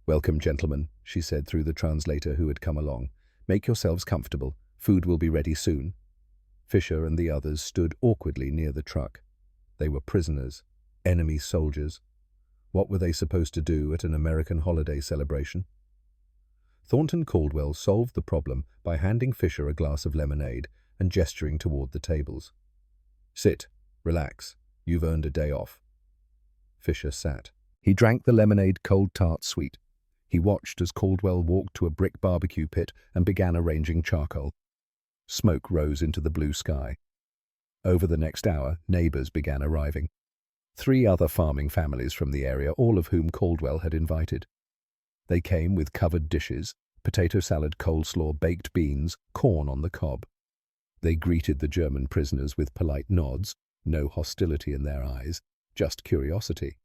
"Welcome, gentlemen," she said through the translator who had come along. "Make yourselves comfortable. Food will be ready soon." Fisher and the others stood awkwardly near the truck. They were prisoners, enemy soldiers. What were they supposed to do at an American holiday celebration? Thornton Caldwell solved the problem by handing Fisher a glass of lemonade and gesturing toward the tables. "Sit, relax. You've earned a day off." Fisher sat. He drank the lemonade cold tart sweet. He watched as Caldwell walked to a brick barbecue pit and began arranging charcoal. Smoke rose into the blue sky. Over the next hour, neighbors began arriving. 3 other farming families from the area, all of whom Caldwell had invited. They came with covered dishes, potato salad, coleslaw, baked beans, corn on the cob. They greeted the German prisoners with polite nods, no hostility in their eyes, just curiosity.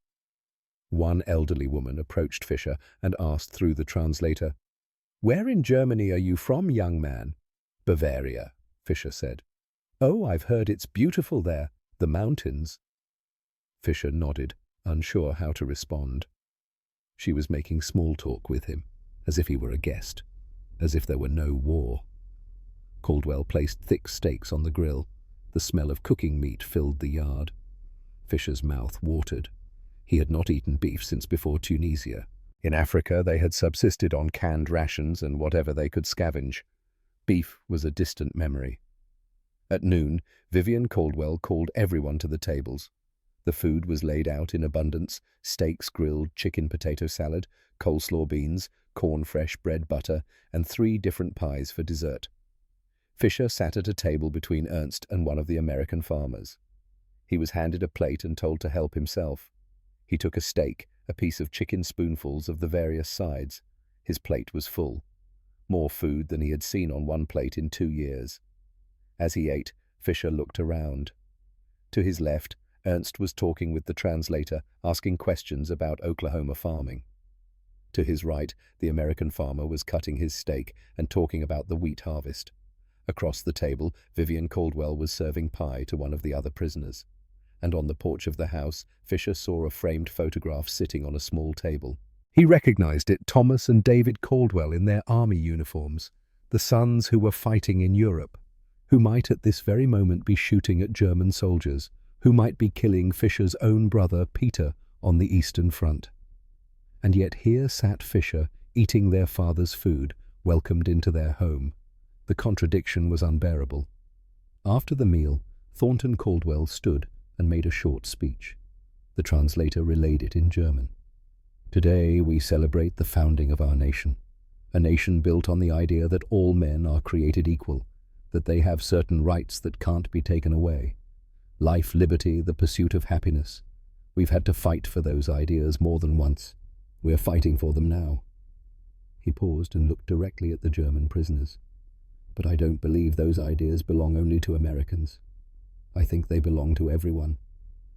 One elderly woman approached Fisher and asked through the translator, "Where in Germany are you from, young man?" "Bavaria," Fisher said. "Oh, I've heard it's beautiful there, the mountains." Fisher nodded, unsure how to respond. She was making small talk with him, as if he were a guest, as if there were no war. Caldwell placed thick steaks on the grill. The smell of cooking meat filled the yard. Fisher's mouth watered. He had not eaten beef since before Tunisia. In Africa, they had subsisted on canned rations and whatever they could scavenge. Beef was a distant memory. At noon, Vivian Caldwell called everyone to the tables. The food was laid out in abundance: steaks, grilled chicken, potato salad, coleslaw, beans, corn, fresh bread, butter, and 3 different pies for dessert. Fisher sat at a table between Ernst and one of the American farmers. He was handed a plate and told to help himself. He took a steak, a piece of chicken, spoonfuls of the various sides. His plate was full. More food than he had seen on one plate in 2 years. As he ate, Fisher looked around. To his left, Ernst was talking with the translator, asking questions about Oklahoma farming. To his right, the American farmer was cutting his steak and talking about the wheat harvest. Across the table, Vivian Caldwell was serving pie to one of the other prisoners. And on the porch of the house, Fisher saw a framed photograph sitting on a small table. He recognized it: Thomas and David Caldwell in their army uniforms, the sons who were fighting in Europe, who might at this very moment be shooting at German soldiers, who might be killing Fisher's own brother, Peter, on the Eastern Front. And yet here sat Fisher, eating their father's food, welcomed into their home. The contradiction was unbearable. After the meal, Thornton Caldwell stood and made a short speech. The translator relayed it in German. "Today we celebrate the founding of our nation, a nation built on the idea that all men are created equal, that they have certain rights that can't be taken away. Life, liberty, the pursuit of happiness. We've had to fight for those ideas more than once. We're fighting for them now." He paused and looked directly at the German prisoners. "But I don't believe those ideas belong only to Americans. I think they belong to everyone.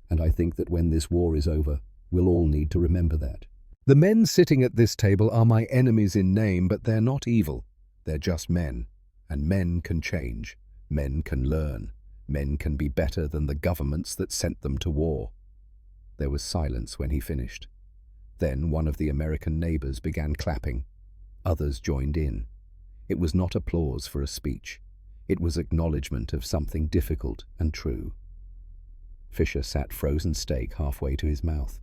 And I think that when this war is over, we'll all need to remember that. The men sitting at this table are my enemies in name, but they're not evil. They're just men. And men can change. Men can learn. Men can be better than the governments that sent them to war." There was silence when he finished. Then one of the American neighbors began clapping. Others joined in. It was not applause for a speech. It was acknowledgement of something difficult and true. Fisher sat frozen steak halfway to his mouth.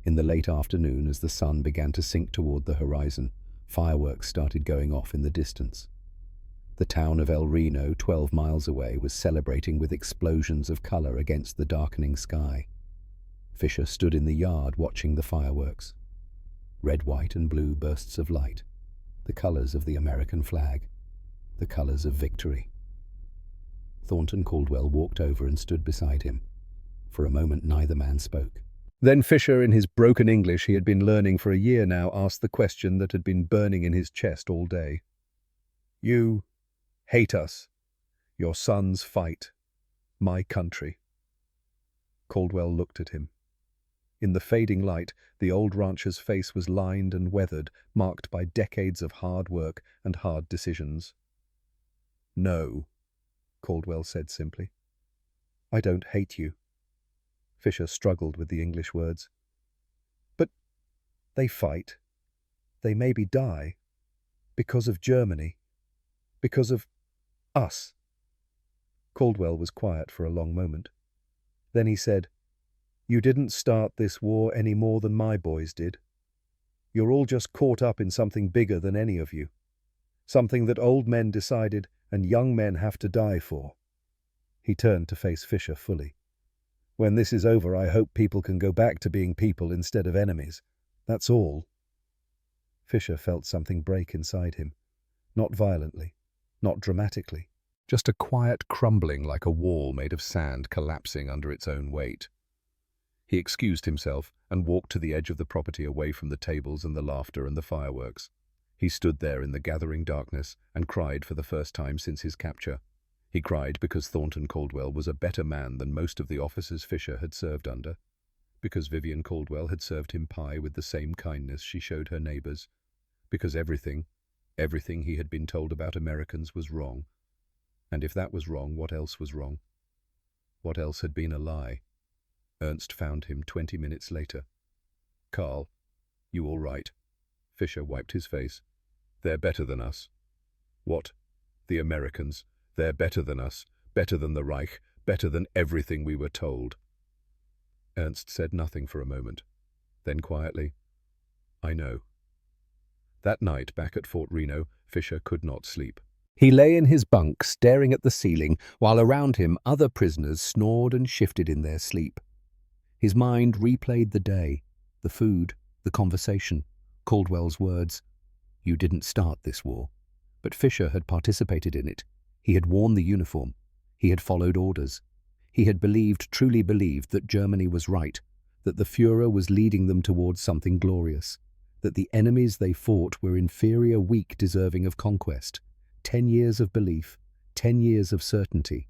In the late afternoon, as the sun began to sink toward the horizon, fireworks started going off in the distance. The town of El Reno, 12 miles away, was celebrating with explosions of color against the darkening sky. Fisher stood in the yard watching the fireworks. Red, white, and blue bursts of light, the colors of the American flag, the colors of victory. Thornton Caldwell walked over and stood beside him. For a moment neither man spoke. Then Fisher, in his broken English he had been learning for a year now, asked the question that had been burning in his chest all day. You hate us. Your sons fight. My country. Caldwell looked at him. In the fading light, the old rancher's face was lined and weathered, marked by decades of hard work and hard decisions. No, Caldwell said simply. I don't hate you. Fisher struggled with the English words. But they fight. They maybe die. Because of Germany. Because of us. Caldwell was quiet for a long moment. Then he said, You didn't start this war any more than my boys did. You're all just caught up in something bigger than any of you. Something that old men decided and young men have to die for. He turned to face Fisher fully. When this is over, I hope people can go back to being people instead of enemies. That's all. Fisher felt something break inside him. Not violently, not dramatically. Just a quiet crumbling like a wall made of sand collapsing under its own weight. He excused himself and walked to the edge of the property away from the tables and the laughter and the fireworks. He stood there in the gathering darkness and cried for the first time since his capture. He cried because Thornton Caldwell was a better man than most of the officers Fisher had served under, because Vivian Caldwell had served him pie with the same kindness she showed her neighbors, because everything he had been told about Americans was wrong. And if that was wrong, what else was wrong? What else had been a lie? Ernst found him 20 minutes later. Carl, you all right? Fisher wiped his face. They're better than us. What? The Americans. They're better than us, better than the Reich, better than everything we were told. Ernst said nothing for a moment. Then quietly, I know. That night back at Fort Reno, Fisher could not sleep. He lay in his bunk staring at the ceiling while around him other prisoners snored and shifted in their sleep. His mind replayed the day, the food, the conversation, Caldwell's words. You didn't start this war. But Fisher had participated in it. He had worn the uniform. He had followed orders. He had truly believed that Germany was right, that the Führer was leading them towards something glorious, that the enemies they fought were inferior, weak, deserving of conquest. 10 years of belief, 10 years of certainty,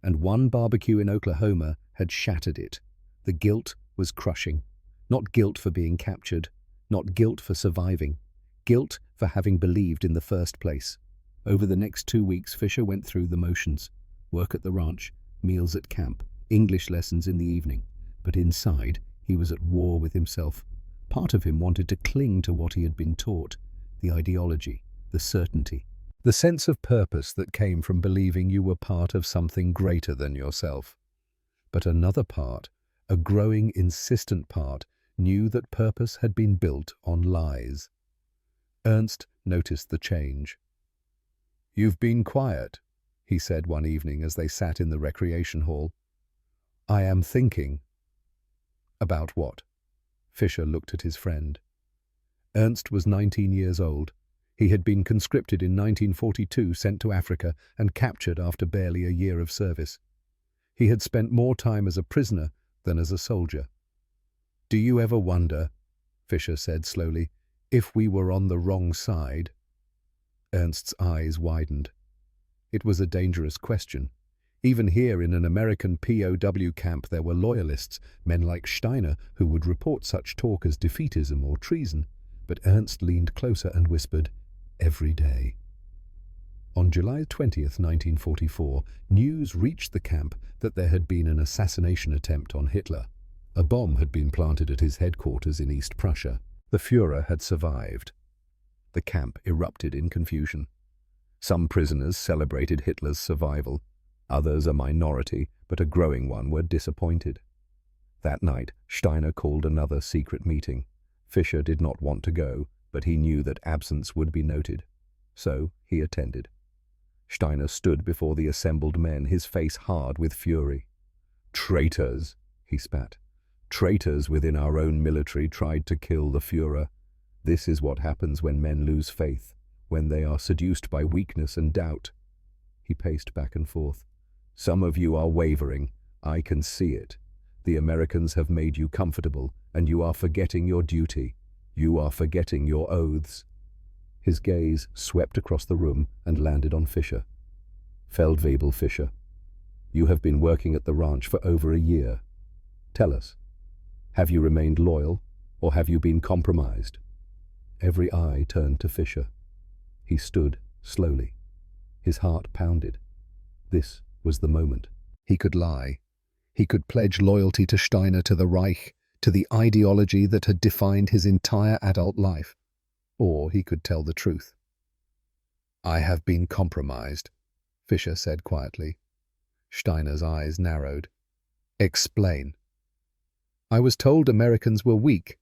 and one barbecue in Oklahoma had shattered it. The guilt was crushing. Not guilt for being captured, not guilt for surviving, guilt for having believed in the first place. Over the next 2 weeks, Fisher went through the motions. Work at the ranch, meals at camp, English lessons in the evening. But inside, he was at war with himself. Part of him wanted to cling to what he had been taught, the ideology, the certainty, the sense of purpose that came from believing you were part of something greater than yourself. But another part, a growing, insistent part, knew that purpose had been built on lies. Ernst noticed the change. You've been quiet, he said one evening as they sat in the recreation hall. I am thinking. About what? Fisher looked at his friend. Ernst was 19 years old. He had been conscripted in 1942, sent to Africa, and captured after barely a year of service. He had spent more time as a prisoner than as a soldier. Do you ever wonder, Fisher said slowly, if we were on the wrong side? Ernst's eyes widened. It was a dangerous question. Even here in an American POW camp there were loyalists, men like Steiner, who would report such talk as defeatism or treason. But Ernst leaned closer and whispered, every day. On July 20th, 1944, news reached the camp that there had been an assassination attempt on Hitler. A bomb had been planted at his headquarters in East Prussia. The Führer had survived. The camp erupted in confusion. Some prisoners celebrated Hitler's survival. Others, a minority, but a growing one, were disappointed. That night, Steiner called another secret meeting. Fisher did not want to go, but he knew that absence would be noted. So he attended. Steiner stood before the assembled men, his face hard with fury. Traitors, he spat. Traitors within our own military tried to kill the Führer. This is what happens when men lose faith, when they are seduced by weakness and doubt. He paced back and forth. Some of you are wavering. I can see it. The Americans have made you comfortable, and you are forgetting your duty. You are forgetting your oaths. His gaze swept across the room and landed on Fisher. "Feldwebel Fisher, you have been working at the ranch for over a year. Tell us, have you remained loyal, or have you been compromised?" Every eye turned to Fisher. He stood slowly. His heart pounded. This was the moment. He could lie. He could pledge loyalty to Steiner, to the Reich, to the ideology that had defined his entire adult life. Or he could tell the truth. "I have been compromised," Fisher said quietly. Steiner's eyes narrowed. "Explain." "I was told Americans were weak.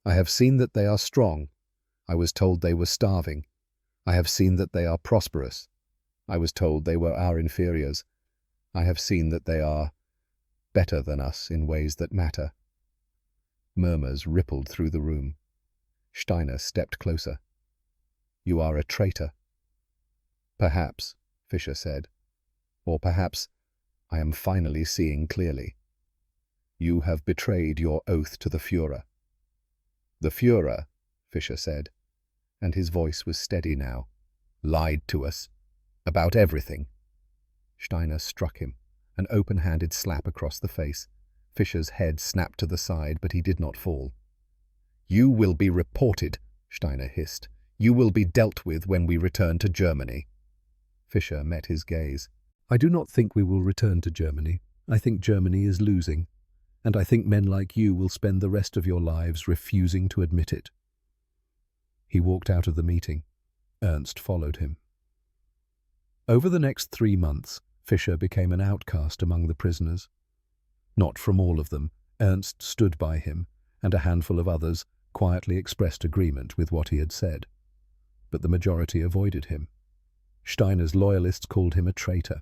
I have seen that they are strong. I was told they were starving. I have seen that they are prosperous. I was told they were our inferiors. I have seen that they are better than us in ways that matter." Murmurs rippled through the room. Steiner stepped closer. "You are a traitor." "Perhaps," Fisher said. "Or perhaps I am finally seeing clearly. You have betrayed your oath to the Führer." "The Führer," Fisher said, and his voice was steady now, "lied to us. About everything." Steiner struck him, an open-handed slap across the face. Fisher's head snapped to the side, but he did not fall. "You will be reported," Steiner hissed. "You will be dealt with when we return to Germany." Fisher met his gaze. "I do not think we will return to Germany. I think Germany is losing, and I think men like you will spend the rest of your lives refusing to admit it." He walked out of the meeting. Ernst followed him. Over the next 3 months, Fisher became an outcast among the prisoners. Not from all of them. Ernst stood by him, and a handful of others quietly expressed agreement with what he had said. But the majority avoided him. Steiner's loyalists called him a traitor.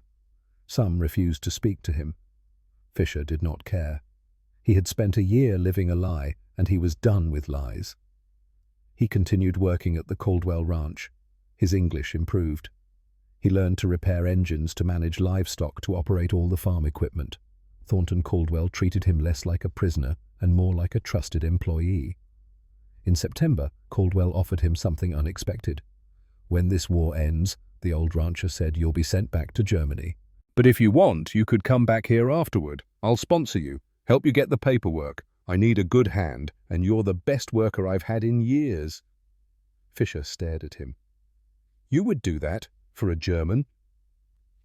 Some refused to speak to him. Fisher did not care. He had spent a year living a lie, and he was done with lies. He continued working at the Caldwell Ranch. His English improved. He learned to repair engines, to manage livestock, to operate all the farm equipment. Thornton Caldwell treated him less like a prisoner and more like a trusted employee. In September, Caldwell offered him something unexpected. "When this war ends," the old rancher said, "you'll be sent back to Germany. But if you want, you could come back here afterward. I'll sponsor you, help you get the paperwork. I need a good hand, and you're the best worker I've had in years." Fisher stared at him. "You would do that for a German?"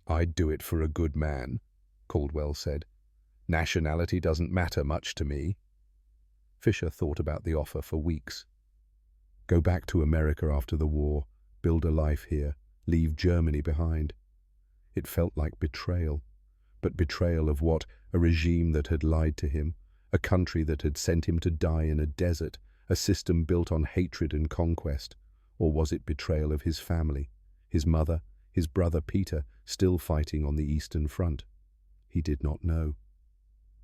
"I'd do it for a good man," Caldwell said. "Nationality doesn't matter much to me." Fisher thought about the offer for weeks. Go back to America after the war, build a life here, leave Germany behind. It felt like betrayal, but betrayal of what? A regime that had lied to him, a country that had sent him to die in a desert, a system built on hatred and conquest. Or was it betrayal of his family, his mother, his brother Peter, still fighting on the Eastern Front? He did not know.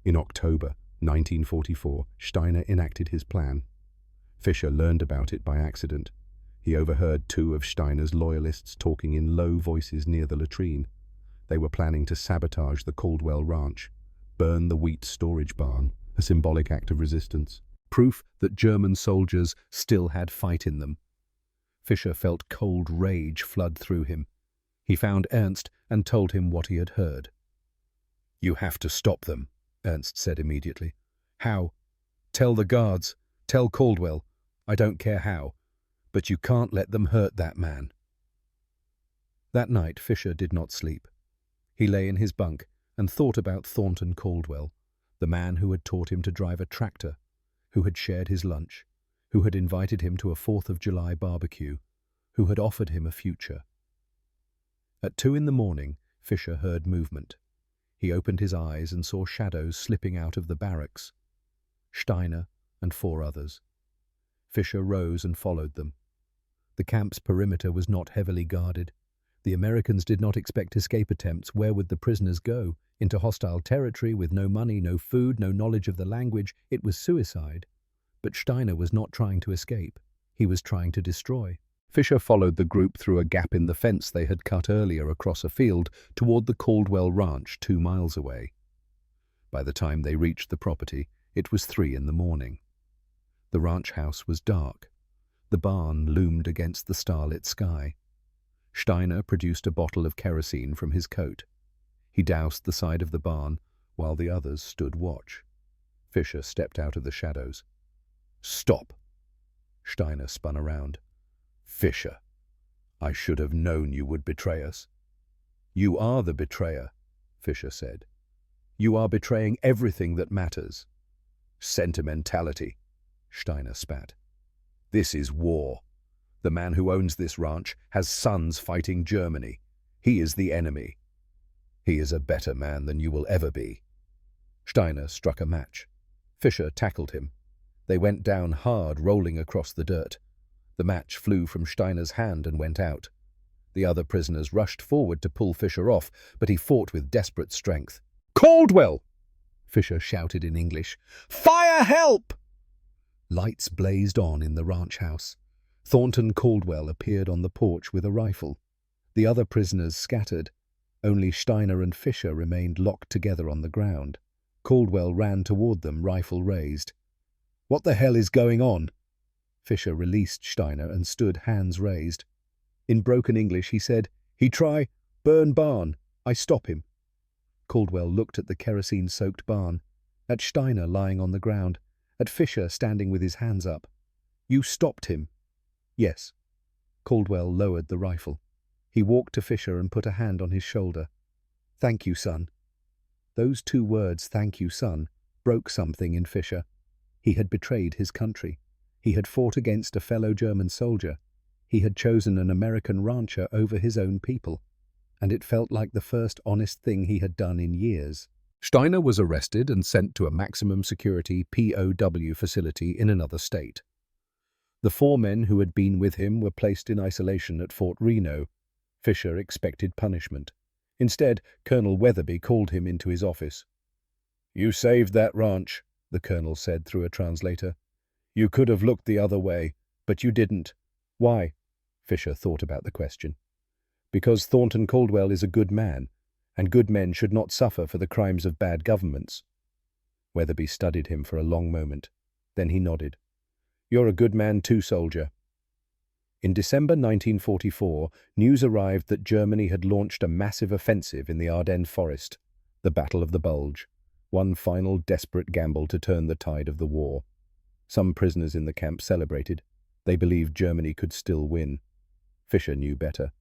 In October 1944, Steiner enacted his plan. Fisher learned about it by accident. He overheard 2 of Steiner's loyalists talking in low voices near the latrine. They were planning to sabotage the Caldwell Ranch, burn the wheat storage barn, a symbolic act of resistance, proof that German soldiers still had fight in them. Fisher felt cold rage flood through him. He found Ernst and told him what he had heard. "You have to stop them," Ernst said immediately. "How?" "Tell the guards. Tell Caldwell. I don't care how. But you can't let them hurt that man." That night Fisher did not sleep. He lay in his bunk and thought about Thornton Caldwell, the man who had taught him to drive a tractor, who had shared his lunch, who had invited him to a 4th of July barbecue, who had offered him a future. At 2 in the morning, Fisher heard movement. He opened his eyes and saw shadows slipping out of the barracks. Steiner and 4 others. Fisher rose and followed them. The camp's perimeter was not heavily guarded. The Americans did not expect escape attempts. Where would the prisoners go? Into hostile territory with no money, no food, no knowledge of the language. It was suicide. But Steiner was not trying to escape. He was trying to destroy. Fisher followed the group through a gap in the fence they had cut earlier across a field toward the Caldwell Ranch 2 miles away. By the time they reached the property, it was 3 in the morning. The ranch house was dark. The barn loomed against the starlit sky. Steiner produced a bottle of kerosene from his coat. He doused the side of the barn while the others stood watch. Fisher stepped out of the shadows. "Stop!" Steiner spun around. "Fisher, I should have known you would betray us." "You are the betrayer," Fisher said. "You are betraying everything that matters." "Sentimentality," Steiner spat. "This is war. The man who owns this ranch has sons fighting Germany. He is the enemy. He is a better man than you will ever be." Steiner struck a match. Fisher tackled him. They went down hard, rolling across the dirt. The match flew from Steiner's hand and went out. The other prisoners rushed forward to pull Fisher off, but he fought with desperate strength. "Caldwell!" Fisher shouted in English. "Fire help!" Lights blazed on in the ranch house. Thornton Caldwell appeared on the porch with a rifle. The other prisoners scattered. Only Steiner and Fisher remained locked together on the ground. Caldwell ran toward them, rifle raised. "What the hell is going on?" Fisher released Steiner and stood, hands raised. In broken English he said, "He try, burn barn. I stop him." Caldwell looked at the kerosene-soaked barn, at Steiner lying on the ground, at Fisher standing with his hands up. "You stopped him?" "Yes." Caldwell lowered the rifle. He walked to Fisher and put a hand on his shoulder. "Thank you, son." Those two words, "thank you, son," broke something in Fisher. He had betrayed his country. He had fought against a fellow German soldier. He had chosen an American rancher over his own people. And it felt like the first honest thing he had done in years. Steiner was arrested and sent to a maximum security POW facility in another state. The 4 men who had been with him were placed in isolation at Fort Reno. Fisher expected punishment. Instead, Colonel Weatherby called him into his office. "You saved that ranch," the colonel said through a translator. "You could have looked the other way, but you didn't." "Why?" Fisher thought about the question. "Because Thornton Caldwell is a good man, and good men should not suffer for the crimes of bad governments." Weatherby studied him for a long moment. Then he nodded. "You're a good man too, soldier." In December 1944, news arrived that Germany had launched a massive offensive in the Ardennes forest, the Battle of the Bulge, one final desperate gamble to turn the tide of the war. Some prisoners in the camp celebrated. They believed Germany could still win. Fisher knew better.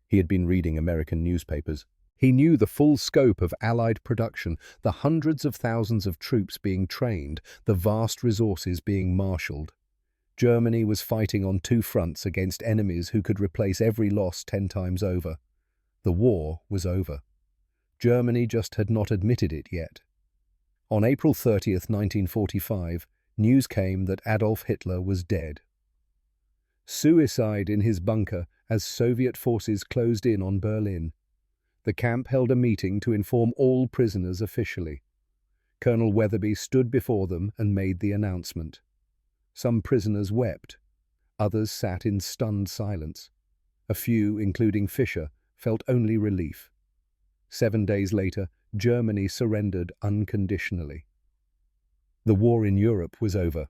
He had been reading American newspapers. He knew the full scope of Allied production, the hundreds of thousands of troops being trained, the vast resources being marshaled. Germany was fighting on 2 fronts against enemies who could replace every loss 10 times over. The war was over. Germany just had not admitted it yet. On April 30th, 1945, news came that Adolf Hitler was dead. Suicide in his bunker as Soviet forces closed in on Berlin. The camp held a meeting to inform all prisoners officially. Colonel Weatherby stood before them and made the announcement. Some prisoners wept. Others sat in stunned silence. A few, including Fisher, felt only relief. 7 days later, Germany surrendered unconditionally. The war in Europe was over.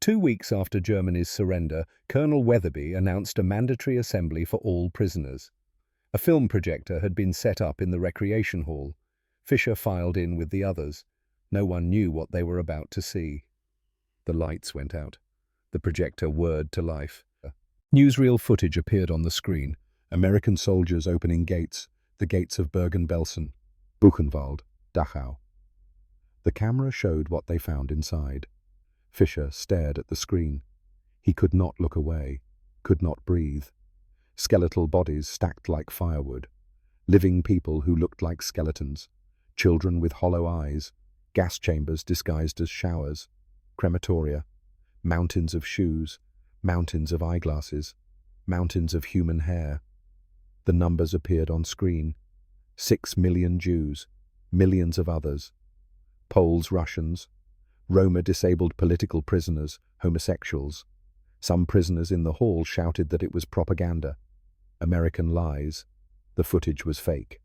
2 weeks after Germany's surrender, Colonel Weatherby announced a mandatory assembly for all prisoners. A film projector had been set up in the recreation hall. Fisher filed in with the others. No one knew what they were about to see. The lights went out. The projector whirred to life. Newsreel footage appeared on the screen. American soldiers opening gates, the gates of Bergen-Belsen, Buchenwald, Dachau. The camera showed what they found inside. Fisher stared at the screen. He could not look away, could not breathe. Skeletal bodies stacked like firewood. Living people who looked like skeletons. Children with hollow eyes. Gas chambers disguised as showers. Crematoria. Mountains of shoes. Mountains of eyeglasses. Mountains of human hair. The numbers appeared on screen. 6 million Jews. Millions of others. Poles, Russians. Roma-disabled political prisoners, homosexuals. Some prisoners in the hall shouted that it was propaganda. American lies. The footage was fake.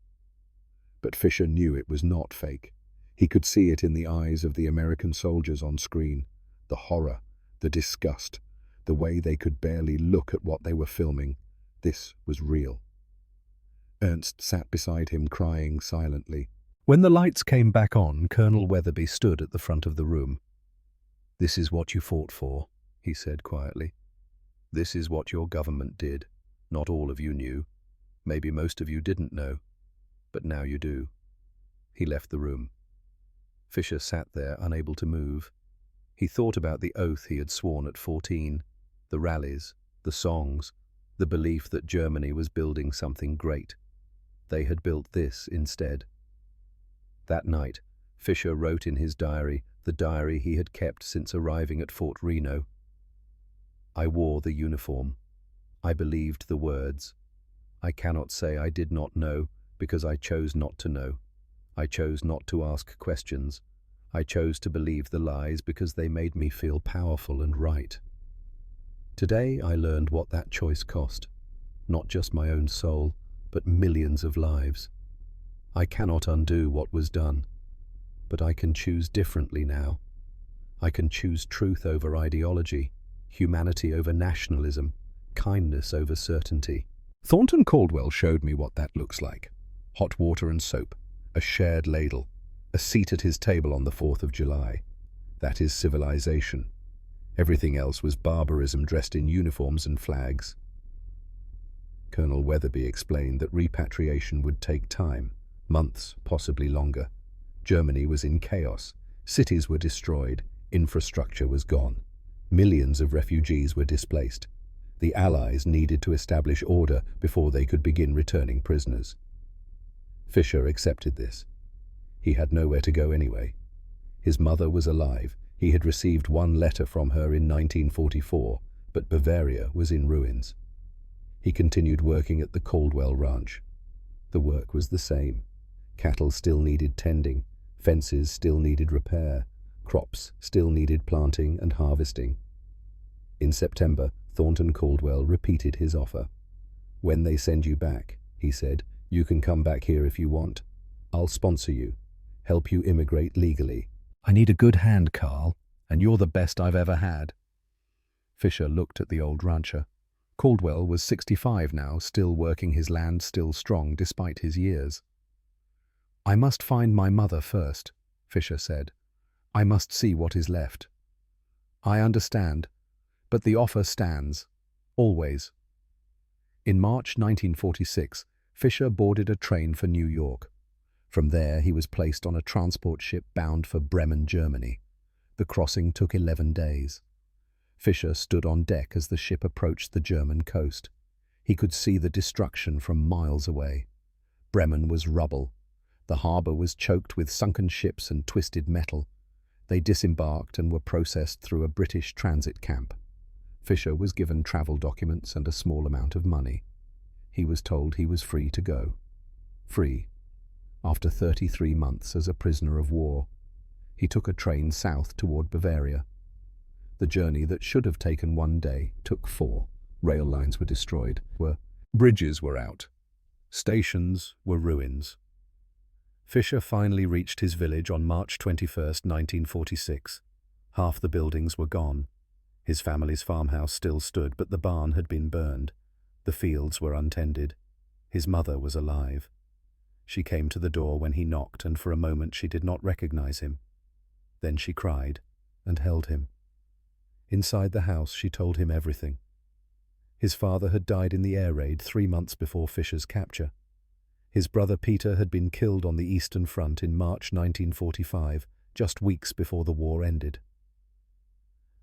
But Fisher knew it was not fake. He could see it in the eyes of the American soldiers on screen. The horror, the disgust, the way they could barely look at what they were filming. This was real. Ernst sat beside him, crying silently. When the lights came back on, Colonel Weatherby stood at the front of the room. "This is what you fought for," he said quietly. "This is what your government did. Not all of you knew. Maybe most of you didn't know. But now you do." He left the room. Fisher sat there, unable to move. He thought about the oath he had sworn at 14, the rallies, the songs, the belief that Germany was building something great. They had built this instead. That night, Fisher wrote in his diary, the diary he had kept since arriving at Fort Reno. "I wore the uniform. I believed the words. I cannot say I did not know, because I chose not to know. I chose not to ask questions. I chose to believe the lies because they made me feel powerful and right. Today I learned what that choice cost. Not just my own soul, but millions of lives. I cannot undo what was done. But I can choose differently now. I can choose truth over ideology, humanity over nationalism, kindness over certainty." Thornton Caldwell showed me what that looks like. Hot water and soap, a shared ladle, a seat at his table on the 4th of July. That is civilization. Everything else was barbarism dressed in uniforms and flags. Colonel Weatherby explained that repatriation would take time, months, possibly longer. Germany was in chaos. Cities were destroyed. Infrastructure was gone. Millions of refugees were displaced. The Allies needed to establish order before they could begin returning prisoners. Fisher accepted this. He had nowhere to go anyway. His mother was alive. He had received one letter from her in 1944, but Bavaria was in ruins. He continued working at the Caldwell Ranch. The work was the same. Cattle still needed tending. Fences still needed repair. Crops still needed planting and harvesting. In September, Thornton Caldwell repeated his offer. "When they send you back," he said, "you can come back here if you want. I'll sponsor you, help you immigrate legally." "I need a good hand, Carl, and you're the best I've ever had." Fisher looked at the old rancher. Caldwell was 65 now, still working his land, still strong despite his years. "I must find my mother first," Fisher said. "I must see what is left." "I understand, but the offer stands. Always." In March 1946, Fisher boarded a train for New York. From there, he was placed on a transport ship bound for Bremen, Germany. The crossing took 11 days. Fisher stood on deck as the ship approached the German coast. He could see the destruction from miles away. Bremen was rubble. The harbor was choked with sunken ships and twisted metal. They disembarked and were processed through a British transit camp. Fisher was given travel documents and a small amount of money. He was told he was free to go. Free. After 33 months as a prisoner of war, he took a train south toward Bavaria. The journey that should have taken 1 day took 4. Rail lines were destroyed. Bridges were out. Stations were ruins. Fisher finally reached his village on March 21, 1946. Half the buildings were gone. His family's farmhouse still stood, but the barn had been burned. The fields were untended. His mother was alive. She came to the door when he knocked, and for a moment she did not recognize him. Then she cried and held him. Inside the house, she told him everything. His father had died in the air raid 3 months before Fisher's capture. His brother Peter had been killed on the Eastern Front in March 1945, just weeks before the war ended.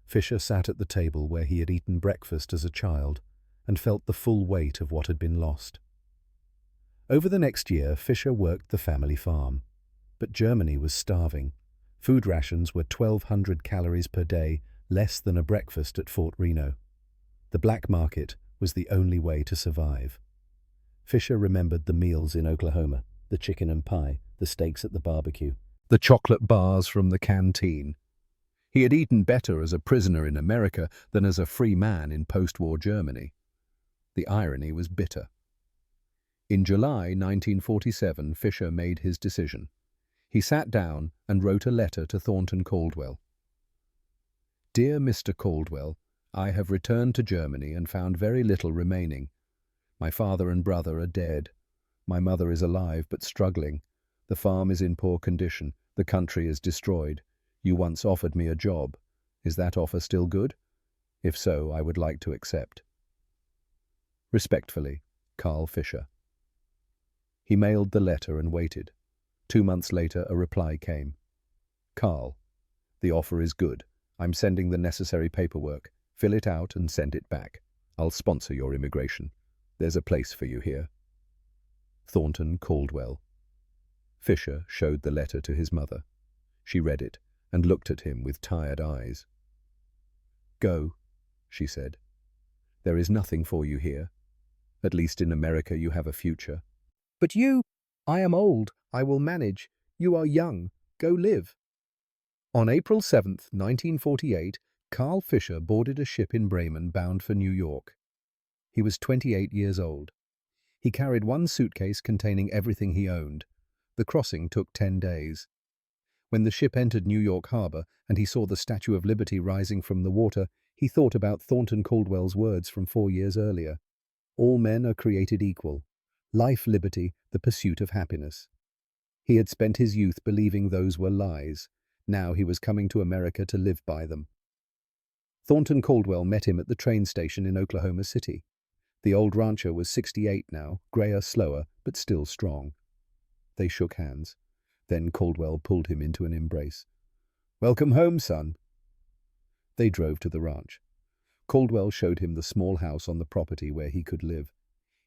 Fisher sat at the table where he had eaten breakfast as a child and felt the full weight of what had been lost. Over the next year, Fisher worked the family farm. But Germany was starving. Food rations were 1,200 calories per day, less than a breakfast at Fort Reno. The black market was the only way to survive. Fisher remembered the meals in Oklahoma, the chicken and pie, the steaks at the barbecue, the chocolate bars from the canteen. He had eaten better as a prisoner in America than as a free man in post-war Germany. The irony was bitter. In July 1947, Fisher made his decision. He sat down and wrote a letter to Thornton Caldwell. "Dear Mr. Caldwell, I have returned to Germany and found very little remaining. My father and brother are dead. My mother is alive but struggling. The farm is in poor condition. The country is destroyed. You once offered me a job. Is that offer still good? If so, I would like to accept. Respectfully, Carl Fischer. He mailed the letter and waited. 2 months later, a reply came. Carl, the offer is good. I'm sending the necessary paperwork. Fill it out and send it back. I'll sponsor your immigration. There's a place for you here. Thornton Caldwell. Fisher showed the letter to his mother. She read it and looked at him with tired eyes. Go, she said. There is nothing for you here. At least in America you have a future. But you, I am old. I will manage. You are young. Go live. On April 7th, 1948, Carl Fischer boarded a ship in Bremen bound for New York. He was 28 years old. He carried one suitcase containing everything he owned. The crossing took 10 days. When the ship entered New York harbor and he saw the Statue of Liberty rising from the water, he thought about Thornton Caldwell's words from 4 years earlier. All men are created equal. Life, liberty, the pursuit of happiness. He had spent his youth believing those were lies. Now he was coming to America to live by them. Thornton Caldwell met him at the train station in Oklahoma City. The old rancher was 68 now, grayer, slower, but still strong. They shook hands. Then Caldwell pulled him into an embrace. "Welcome home, son." They drove to the ranch. Caldwell showed him the small house on the property where he could live.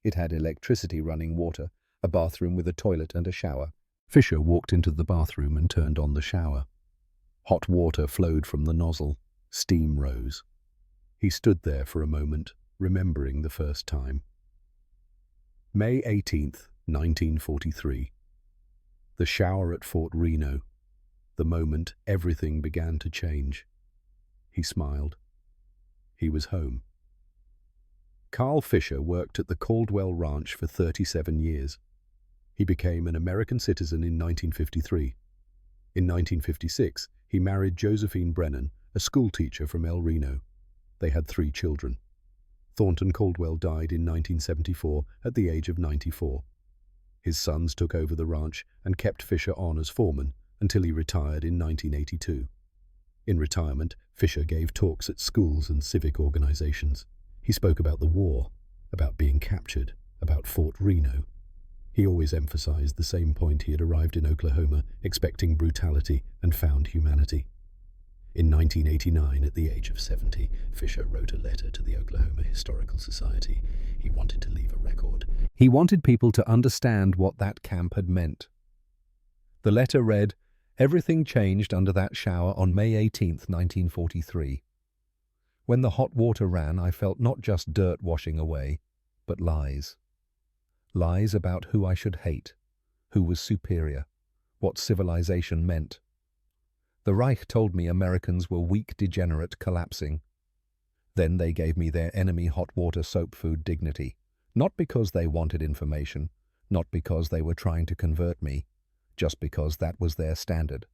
It had electricity, running water, a bathroom with a toilet and a shower. Fisher walked into the bathroom and turned on the shower. Hot water flowed from the nozzle. Steam rose. He stood there for a moment, remembering the first time. May 18th, 1943. The shower at Fort Reno. The moment everything began to change. He smiled. He was home. Carl Fischer worked at the Caldwell Ranch for 37 years. He became an American citizen in 1953. In 1956, he married Josephine Brennan, a schoolteacher from El Reno. They had 3 children. Thornton Caldwell died in 1974 at the age of 94. His sons took over the ranch and kept Fischer on as foreman until he retired in 1982. In retirement, Fischer gave talks at schools and civic organizations. He spoke about the war, about being captured, about Fort Reno. He always emphasized the same point: he had arrived in Oklahoma expecting brutality and found humanity. In 1989, at the age of 70, Fischer wrote a letter to the Oklahoma Historical Society. He wanted to leave a record. He wanted people to understand what that camp had meant. The letter read, "Everything changed under that shower on May 18th, 1943. When the hot water ran, I felt not just dirt washing away, but lies. Lies about who I should hate, who was superior, what civilization meant. The Reich told me Americans were weak, degenerate, collapsing. Then they gave me their enemy hot water soap food dignity, not because they wanted information, not because they were trying to convert me, just because that was their standard,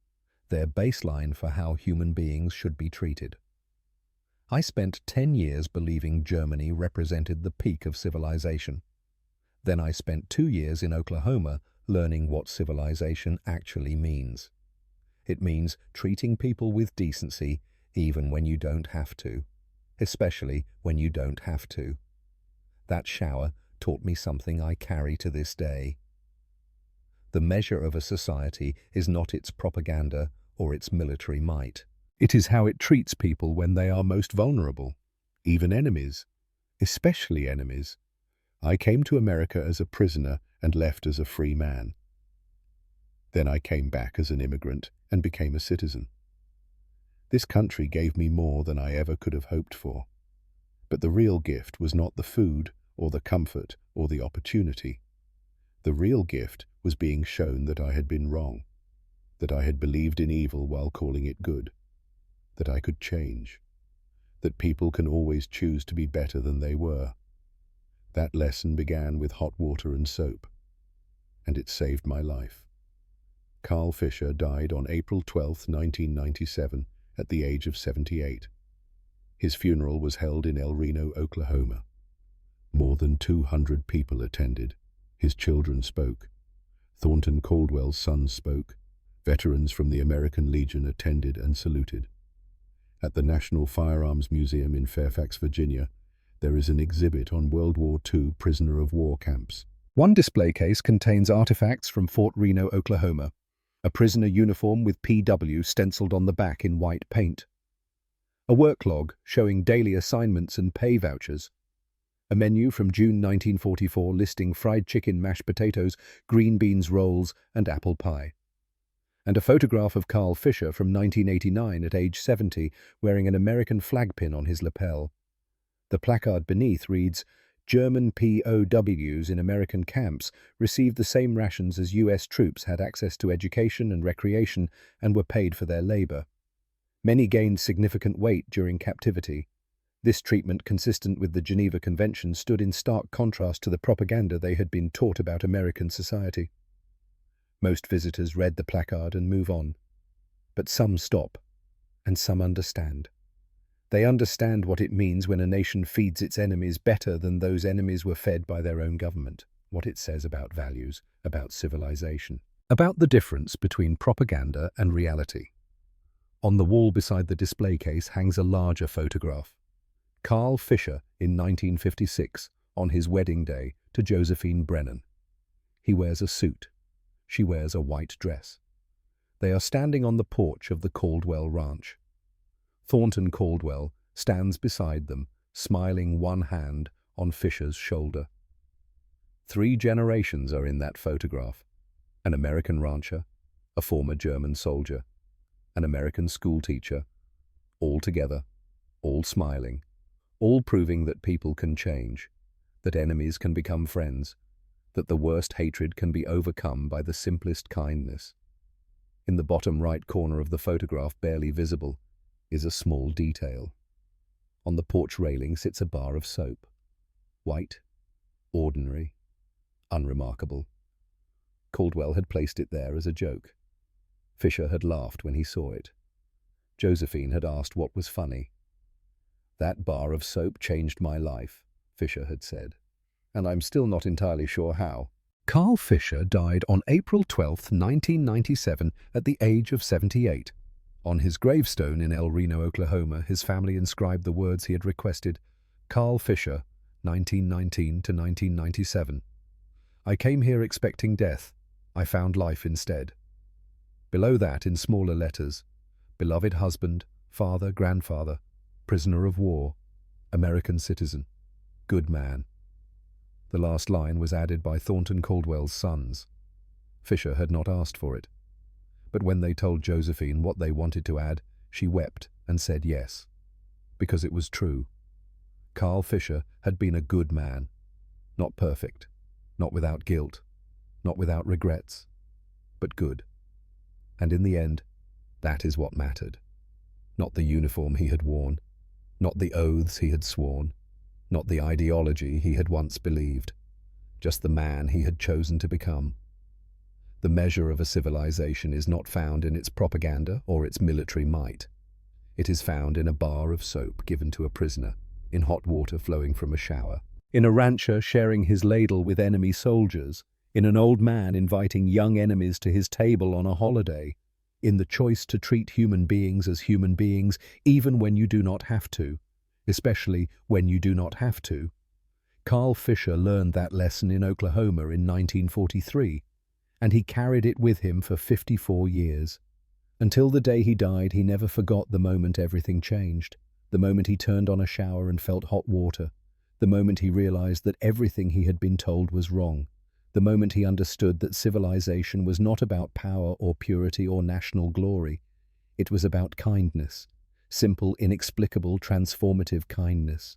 their baseline for how human beings should be treated. I spent 10 years believing Germany represented the peak of civilization. Then I spent 2 years in Oklahoma learning what civilization actually means. It means treating people with decency even when you don't have to, especially when you don't have to. That shower taught me something I carry to this day. The measure of a society is not its propaganda or its military might. It is how it treats people when they are most vulnerable, even enemies, especially enemies. I came to America as a prisoner and left as a free man. Then I came back as an immigrant and became a citizen. This country gave me more than I ever could have hoped for. But the real gift was not the food or the comfort or the opportunity. The real gift was being shown that I had been wrong, that I had believed in evil while calling it good, that I could change, that people can always choose to be better than they were. That lesson began with hot water and soap, and it saved my life. Carl Fischer died on April 12, 1997, at the age of 78. His funeral was held in El Reno, Oklahoma. More than 200 people attended. His children spoke. Thornton Caldwell's sons spoke. Veterans from the American Legion attended and saluted. At the National Firearms Museum in Fairfax, Virginia, there is an exhibit on World War II prisoner of war camps. One display case contains artifacts from Fort Reno, Oklahoma. A prisoner uniform with PW stenciled on the back in white paint. A work log showing daily assignments and pay vouchers. A menu from June 1944 listing fried chicken, mashed potatoes, green beans rolls, and apple pie. And a photograph of Carl Fisher from 1989 at age 70 wearing an American flag pin on his lapel. The placard beneath reads, "German POWs in American camps received the same rations as US troops, had access to education and recreation, and were paid for their labor. Many gained significant weight during captivity. This treatment, consistent with the Geneva Convention, stood in stark contrast to the propaganda they had been taught about American society." Most visitors read the placard and move on. But some stop, and some understand. They understand what it means when a nation feeds its enemies better than those enemies were fed by their own government, what it says about values, about civilization, about the difference between propaganda and reality. On the wall beside the display case hangs a larger photograph. Carl Fisher in 1956, on his wedding day to Josephine Brennan. He wears a suit. She wears a white dress. They are standing on the porch of the Caldwell Ranch. Thornton Caldwell stands beside them, smiling, one hand on Fisher's shoulder. 3 generations are in that photograph. An American rancher, a former German soldier, an American schoolteacher, all together, all smiling, all proving that people can change, that enemies can become friends, that the worst hatred can be overcome by the simplest kindness. In the bottom right corner of the photograph, barely visible, is a small detail. On the porch railing sits a bar of soap. White, ordinary, unremarkable. Caldwell had placed it there as a joke. Fisher had laughed when he saw it. Josephine had asked what was funny. "That bar of soap changed my life," Fisher had said. "And I'm still not entirely sure how." Carl Fisher died on April 12, 1997, at the age of 78. On his gravestone in El Reno, Oklahoma, his family inscribed the words he had requested: "Carl Fisher, 1919 to 1997. I came here expecting death. I found life instead." Below that, in smaller letters, "Beloved husband, father, grandfather, prisoner of war, American citizen, good man." The last line was added by Thornton Caldwell's sons. Fisher had not asked for it. But when they told Josephine what they wanted to add, she wept and said yes, because it was true. Carl Fisher had been a good man, not perfect, not without guilt, not without regrets, but good. And in the end, that is what mattered. Not the uniform he had worn, not the oaths he had sworn, not the ideology he had once believed, just the man he had chosen to become. The measure of a civilization is not found in its propaganda or its military might. It is found in a bar of soap given to a prisoner, in hot water flowing from a shower, in a rancher sharing his ladle with enemy soldiers, in an old man inviting young enemies to his table on a holiday, in the choice to treat human beings as human beings even when you do not have to, especially when you do not have to. Carl Fisher learned that lesson in Oklahoma in 1943, and he carried it with him for 54 years. Until the day he died, he never forgot the moment everything changed, the moment he turned on a shower and felt hot water, the moment he realized that everything he had been told was wrong, the moment he understood that civilization was not about power or purity or national glory. It was about kindness, simple, inexplicable, transformative kindness.